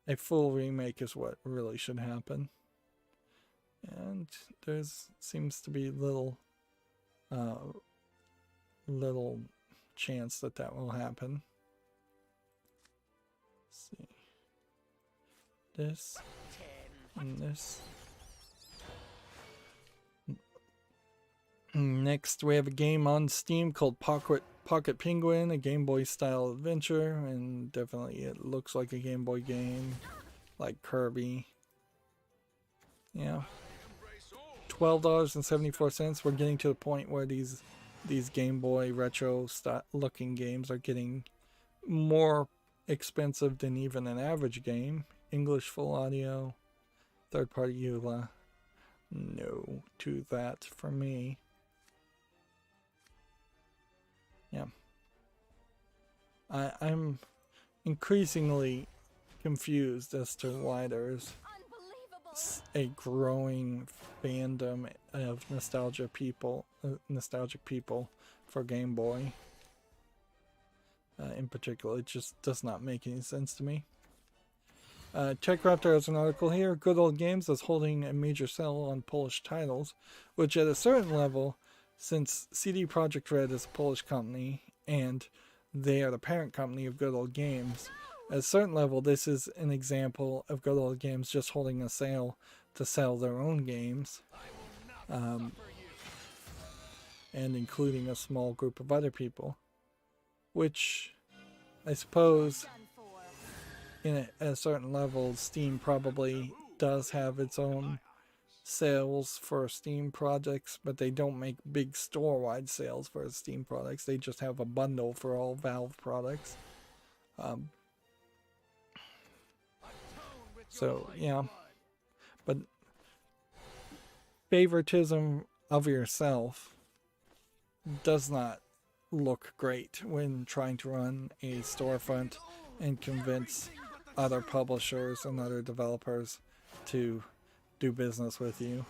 a full remake is what really should happen. And seems to be little chance that will happen. Let's see. This and this. Next, we have a game on Steam called Pocket Penguin, a Game Boy style adventure, and definitely it looks like a Game Boy game, like Kirby. Yeah. $12.74. We're getting to the point where these Game Boy retro looking games are getting more expensive than even an average game. English full audio, third party EULA. No to that for me. Yeah. I'm increasingly confused as to why there's a growing fandom of nostalgic people for Game Boy. In particular, it just does not make any sense to me. TechRaptor has an article here. Good Old Games is holding a major sale on Polish titles, which at a certain level, since CD Projekt Red is a Polish company and they are the parent company of Good Old Games, at a certain level this is an example of Good Old Games just holding a sale to sell their own games, and including a small group of other people, which I suppose at a certain level Steam probably does have its own sales for Steam projects, but they don't make big store-wide sales for Steam products. They just have a bundle for all Valve products. So yeah, but favoritism of yourself does not look great when trying to run a storefront and convince other publishers and other developers to do business with you.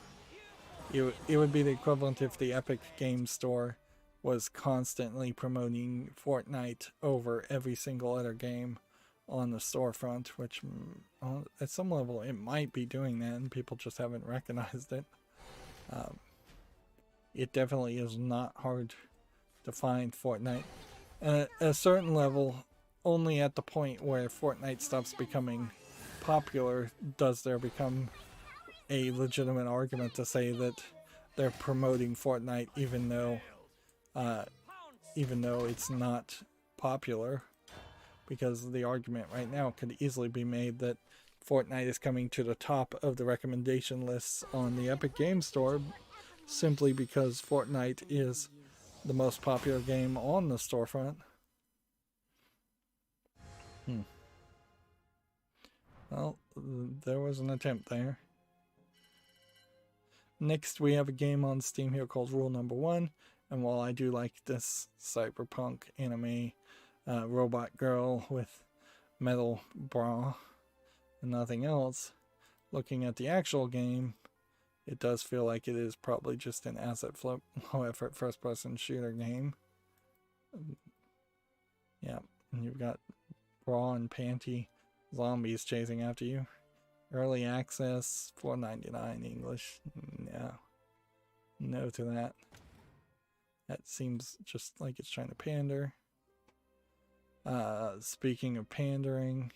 It would be the equivalent if the Epic Games Store was constantly promoting Fortnite over every single other game on the storefront, which at some level it might be doing that and people just haven't recognized it. It definitely is not hard to find Fortnite. And at a certain level, only at the point where Fortnite stops becoming popular does there become a legitimate argument to say that they're promoting Fortnite even though it's not popular, because the argument right now could easily be made that Fortnite is coming to the top of the recommendation lists on the Epic Games Store simply because Fortnite is the most popular game on the storefront. Well, there was an attempt there. Next, we have a game on Steam here called Rule Number 1. And while I do like this cyberpunk anime robot girl with metal bra and nothing else, looking at the actual game, it does feel like it is probably just an asset flip, low effort first person shooter game. Yeah, and you've got bra and panty zombies chasing after you. Early access, $4.99 English. Yeah, no to that. That seems just like it's trying to pander. Speaking of pandering,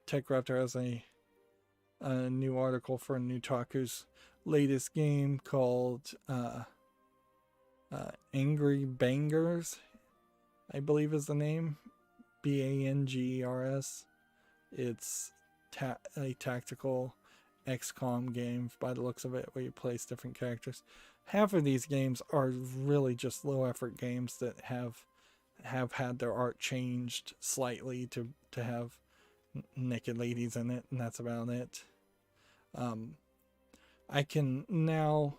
TechRaptor has a new article for Nutaku's latest game called Angry Bangers, I believe is the name. Bangers. It's a tactical XCOM game by the looks of it, where you place different characters. Half of these games are really just low effort games that have had their art changed slightly to have naked ladies in it, and that's about it. I can now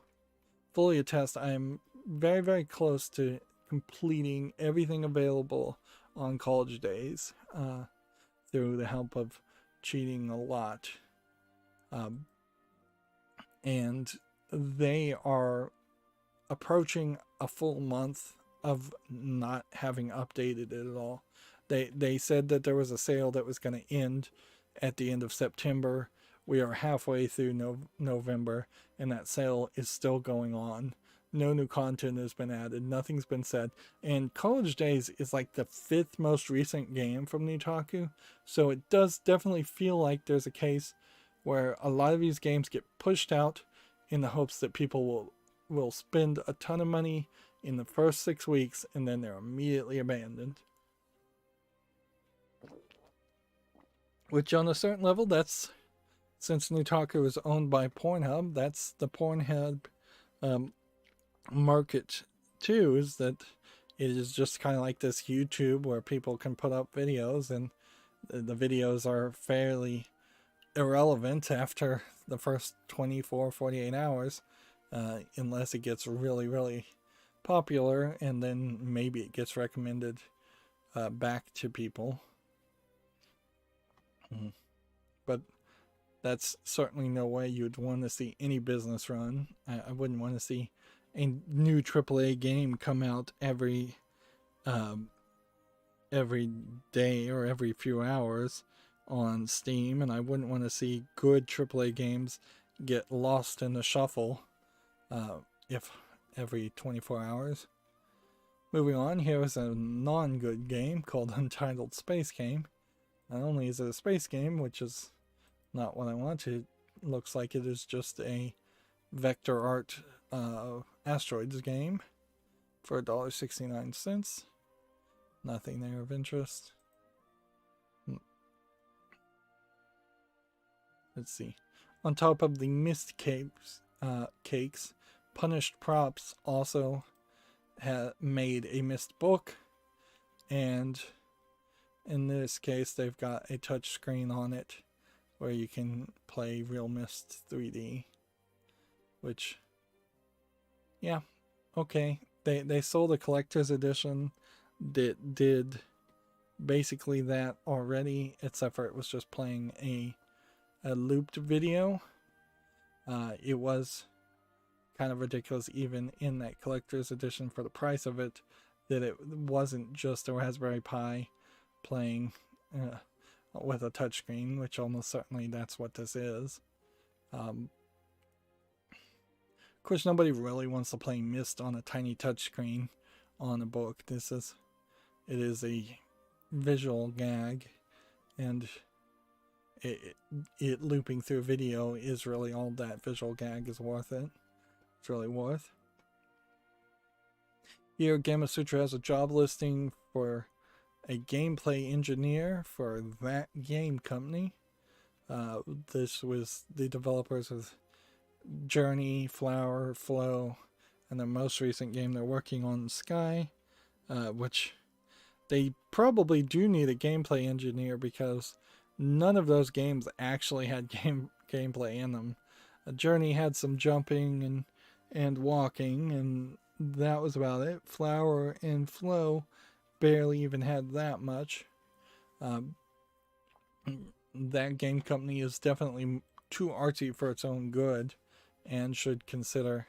fully attest I am very, very close to completing everything available on College Days through the help of cheating a lot. And they are approaching a full month of not having updated it at all. They said that there was a sale that was going to end at the end of September. We are halfway through November, and that sale is still going on. No new content has been added. Nothing's been said. And College Days is like the 5th most recent game from Nutaku. So it does definitely feel like there's a case where a lot of these games get pushed out in the hopes that people will spend a ton of money in the first 6 weeks and then they're immediately abandoned. Which on a certain level, that's, since Nutaku is owned by Pornhub, that's the Pornhub market too, is that it is just kind of like this YouTube where people can put up videos, and the videos are fairly irrelevant after the first 24-48 hours, unless it gets really, really popular, and then maybe it gets recommended back to people. But that's certainly no way you'd want to see any business run. I wouldn't want to see a new AAA game come out every day or every few hours on Steam, and I wouldn't want to see good AAA games get lost in the shuffle if every 24 hours. Moving on, here is a non-good game called Untitled Space Game. Not only is it a space game, which is not what I want, it looks like it is just a vector art asteroids game for $1.69. Nothing there of interest. Let's see. On top of the mist cakes, Punished Props also made a mist book, and in this case they've got a touch screen on it where you can play Real Mist 3D, which, yeah, okay, they sold a collector's edition that did basically that already, except for it was just playing a looped video. It was kind of ridiculous even in that collector's edition for the price of it, that it wasn't just a Raspberry Pi playing with a touchscreen, which almost certainly that's what this is. Of course, nobody really wants to play Myst on a tiny touchscreen on a book. It is a visual gag, and it looping through video is really all that visual gag is worth it. It's really worth. Here, Gamasutra has a job listing for a gameplay engineer for that game company. This was the developers of Journey, Flower, Flow, and the most recent game they're working on, Sky, which they probably do need a gameplay engineer because none of those games actually had gameplay in them. Journey had some jumping and walking, and that was about it. Flower and Flow barely even had that much. That game company is definitely too artsy for its own good, and should consider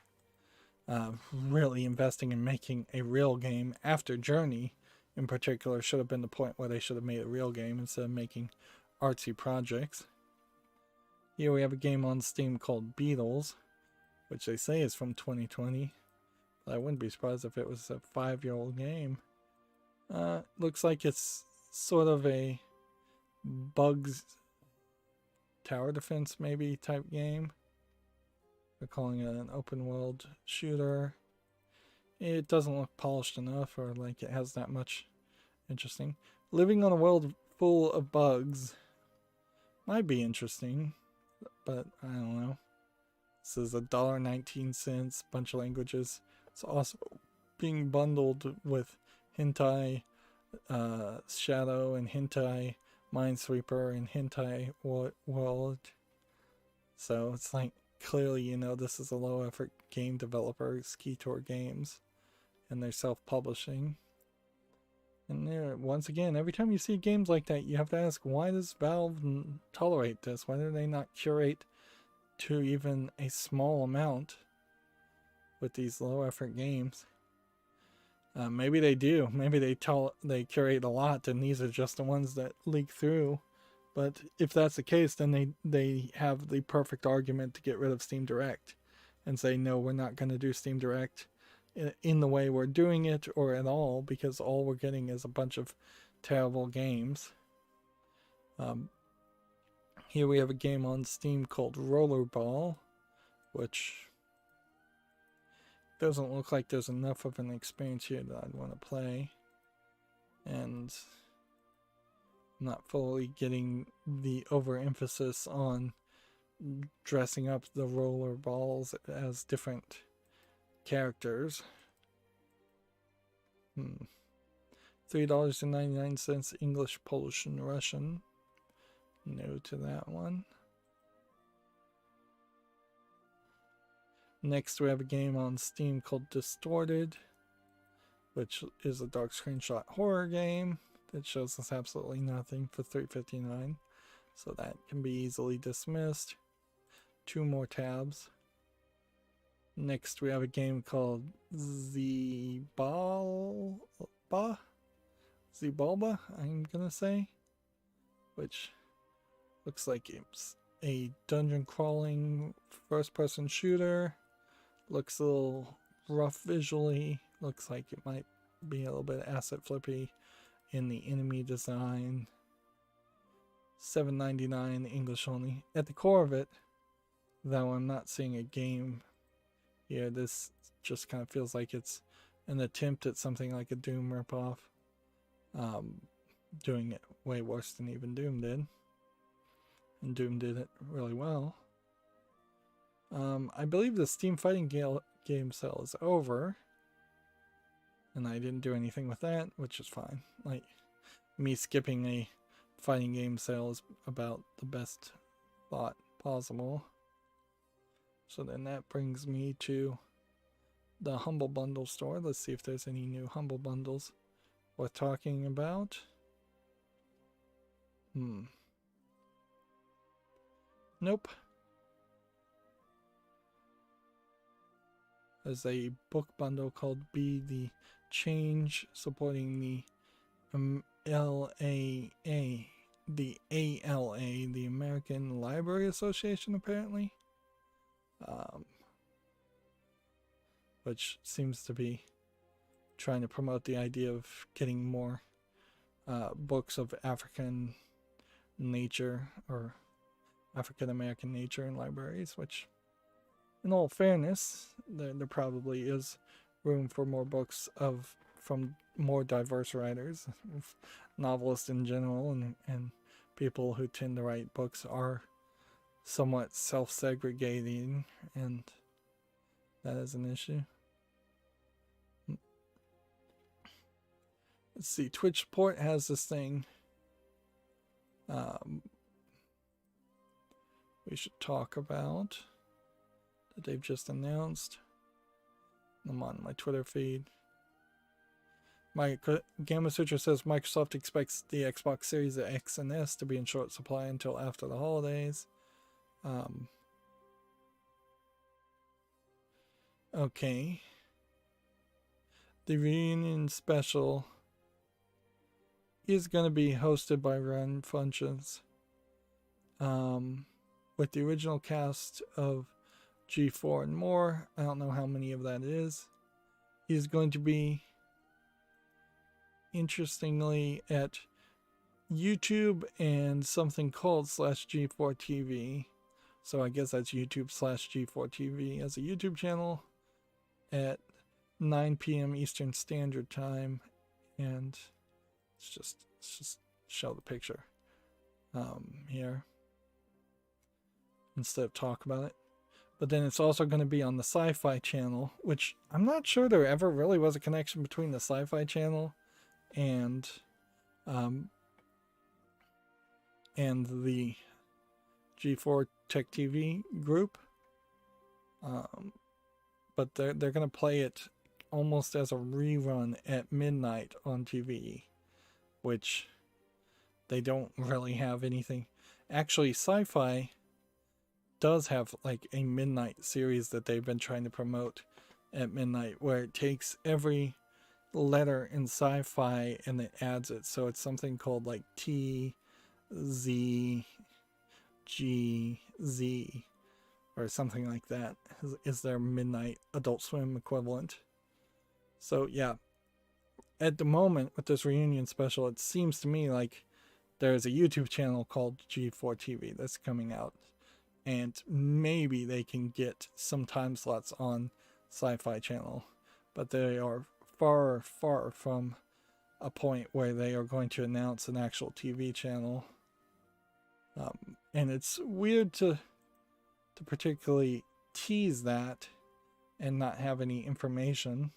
really investing in making a real game. After Journey, in particular, should have been the point where they should have made a real game instead of making artsy projects. Here we have a game on Steam called Beatles, which they say is from 2020. But I wouldn't be surprised if it was a 5-year-old game. Looks like it's sort of a bugs tower defense maybe type game. They're calling it an open world shooter. It doesn't look polished enough, or like it has that much interesting. Living on a world full of bugs might be interesting, but I don't know. This is $1.19, bunch of languages. It's also being bundled with Hentai Shadow and Hentai Minesweeper and Hentai World. So it's like, clearly, you know, this is a low effort game developer, Skitor Games, and they're self-publishing. And there, once again, every time you see games like that, you have to ask, why does Valve tolerate this? Why do they not curate to even a small amount with these low effort games? Maybe they do. Maybe they curate a lot, and these are just the ones that leak through. But if that's the case, then they have the perfect argument to get rid of Steam Direct and say, no, we're not going to do Steam Direct in the way we're doing it, or at all, because all we're getting is a bunch of terrible games. Here we have a game on Steam called Rollerball, which doesn't look like there's enough of an experience here that I'd want to play. And I'm not fully getting the overemphasis on dressing up the roller balls as different characters. $3.99 English, Polish, and Russian. No to that one. Next we have a game on Steam called Distorted, which is a dark screenshot horror game that shows us absolutely nothing for $3.59. So that can be easily dismissed. 2 more tabs. Next we have a game called Zibalba, I'm gonna say, which looks like it's a dungeon crawling first person shooter. Looks a little rough visually. Looks like it might be a little bit asset flippy in the enemy design. $7.99 English only. At the core of it, though I'm not seeing a game here, this just kind of feels like it's an attempt at something like a Doom ripoff. Doing it way worse than even Doom did. And Doom did it really well. I believe the Steam Fighting game sale is over. And I didn't do anything with that, which is fine. Like, me skipping a fighting game sale is about the best thought possible. So then that brings me to the Humble Bundle store. Let's see if there's any new Humble Bundles worth talking about. Nope. There's a book bundle called Be the Change, supporting the LAA, the ALA, the American Library Association, apparently. Which seems to be trying to promote the idea of getting more books of African nature or African American nature in libraries, which, in all fairness, there probably is room for more books from more diverse writers. Novelists in general and people who tend to write books are somewhat self-segregating, and that is an issue. Let's see, Twitch support has this thing we should talk about that they've just announced. I'm on my Twitter feed. My Gamma Sutra says Microsoft expects the Xbox Series X and S to be in short supply until after the holidays. Okay. The reunion special is going to be hosted by Run Functions. With the original cast of G4 and more. I don't know how many of that is. He's going to be, interestingly, at YouTube and something called /G4 TV. So I guess that's YouTube /G4 TV as a YouTube channel at 9 p.m. Eastern Standard Time. And let's just show the picture here instead of talk about it. But then it's also going to be on the Sci-Fi channel, which I'm not sure there ever really was a connection between the Sci-Fi channel and the G4 Tech TV group. But they're going to play it almost as a rerun at midnight on TV, which they don't really have anything. Actually, Sci-Fi does have like a midnight series that they've been trying to promote at midnight, where it takes every letter in Sci-Fi and it adds it. So it's something called like T, Z, G, Z, or something like that is their midnight Adult Swim equivalent. So yeah, at the moment with this reunion special, it seems to me like there's a YouTube channel called G4 TV that's coming out, and maybe they can get some time slots on Sci-Fi channel, but they are far, far from a point where they are going to announce an actual TV channel. And it's weird to particularly tease that and not have any information.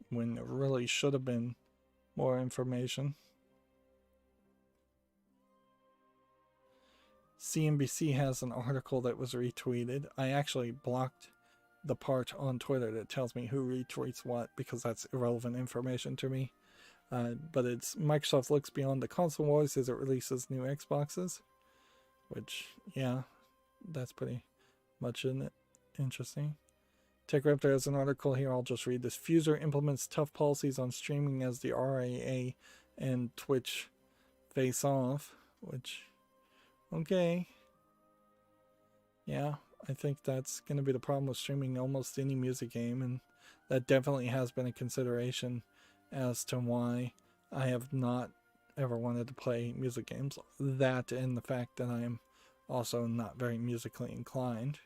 When there really should have been more information. CNBC has an article that was retweeted. I actually blocked the part on Twitter that tells me who retweets what, because that's irrelevant information to me. But it's Microsoft looks beyond the console wars as it releases new Xboxes. Which, yeah, that's pretty much interesting. TechRaptor has an article here. I'll just read this. Fuser implements tough policies on streaming as the RIA and Twitch face off. Which, okay. Yeah, I think that's going to be the problem with streaming almost any music game. And that definitely has been a consideration as to why I have not ever wanted to play music games. That and the fact that I am also not very musically inclined.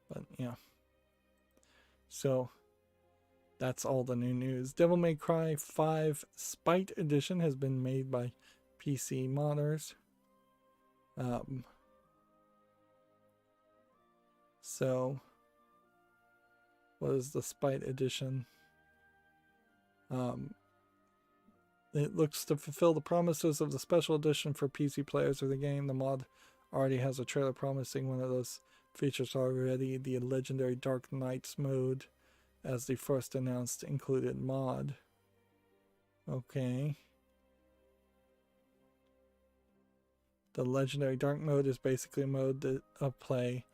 But yeah. So that's all the new news. Devil May Cry 5 Spite Edition has been made by PC modders. So what is the Spite Edition? It looks to fulfill the promises of the special edition for PC players of the game. The mod already has a trailer promising one of those features already. The legendary Dark Knights mode as the first announced included mod. Okay. The legendary dark mode is basically a mode of play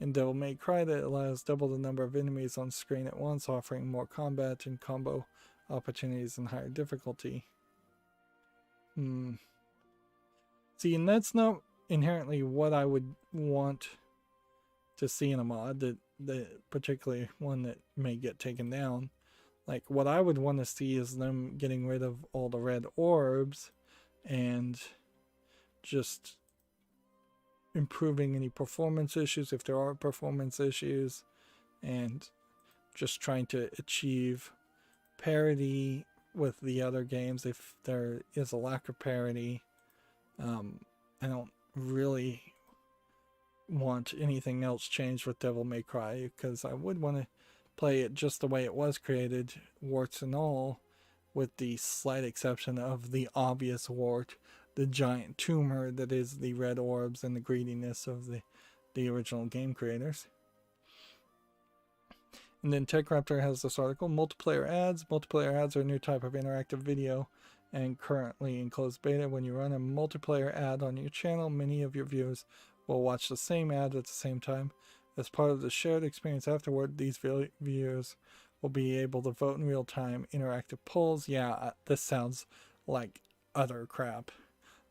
in Devil May Cry that allows double the number of enemies on screen at once, offering more combat and combo opportunities and higher difficulty. See, and that's not inherently what I would want to see in a mod, that particularly one that may get taken down. Like, what I would want to see is them getting rid of all the red orbs and just improving any performance issues if there are performance issues, and just trying to achieve parity with the other games if there is a lack of parity. I don't really want anything else changed with Devil May Cry, because I would want to play it just the way it was created, warts and all, with the slight exception of the obvious wart, the giant tumor that is the red orbs and the greediness of the original game creators. And then TechRaptor has this article, multiplayer ads. Multiplayer ads are a new type of interactive video and currently in closed beta. When you run a multiplayer ad on your channel, many of your viewers will watch the same ad at the same time. As part of the shared experience afterward, these viewers will be able to vote in real time, interactive polls. Yeah, this sounds like utter crap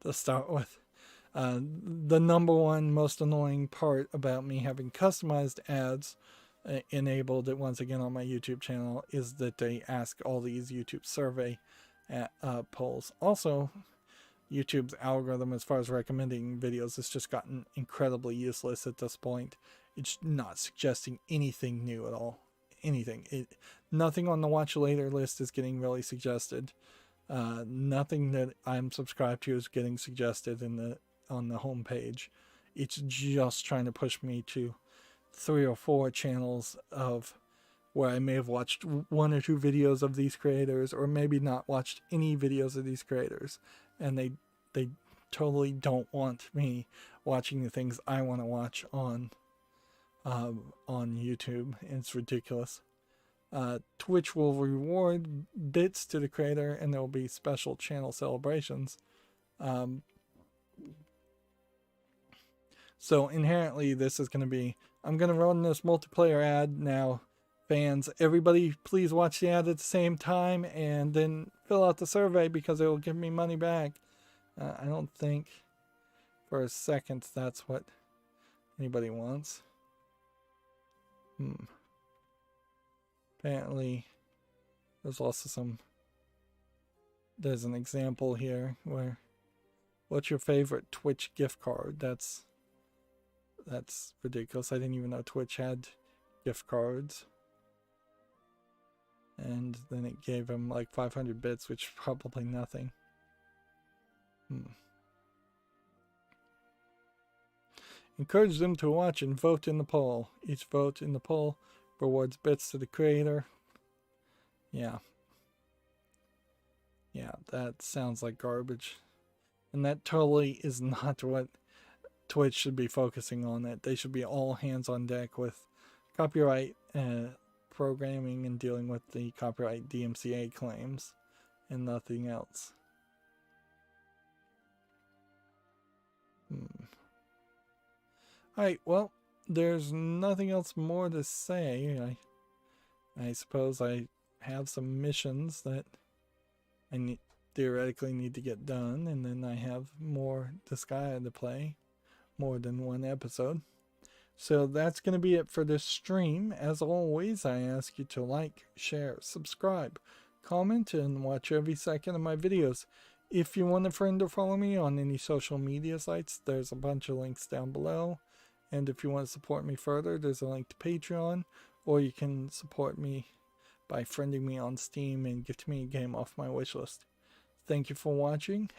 to start with. The number one most annoying part about me having customized ads enabled it once again on my YouTube channel is that they ask all these YouTube survey polls. Also, YouTube's algorithm as far as recommending videos has just gotten incredibly useless at this point. It's not suggesting anything new at all. Anything. Nothing on the watch later list is getting really suggested. Nothing that I'm subscribed to is getting suggested on the home page. It's just trying to push me to 3 or 4 channels of where I may have watched 1 or 2 videos of these creators, or maybe not watched any videos of these creators, and they totally don't want me watching the things I want to watch on YouTube. It's ridiculous. Twitch will reward bits to the creator, and there will be special channel celebrations. So inherently this is going to be, I'm going to run this multiplayer ad now. Fans, everybody please watch the ad at the same time and then fill out the survey because it will give me money back. I don't think for a second that's what anybody wants. Apparently there's also there's an example here where, what's your favorite Twitch gift card? That's ridiculous. I didn't even know Twitch had gift cards. And then it gave him like 500 bits, which is probably nothing. Encourage them to watch and vote in the poll. Each vote in the poll rewards bits to the creator. Yeah, that sounds like garbage. And that totally is not what Twitch should be focusing on. That they should be all hands on deck with copyright programming and dealing with the copyright DMCA claims and nothing else. Alright, well, there's nothing else more to say. I suppose I have some missions that I theoretically need to get done, and then I have more Disgaea to play, more than 1 episode. So that's going to be it for this stream. As always, I ask you to like, share, subscribe, comment, and watch every second of my videos. If you want a friend to follow me on any social media sites, there's a bunch of links down below. And if you want to support me further, there's a link to Patreon, or you can support me by friending me on Steam and gifting me a game off my wishlist. Thank you for watching.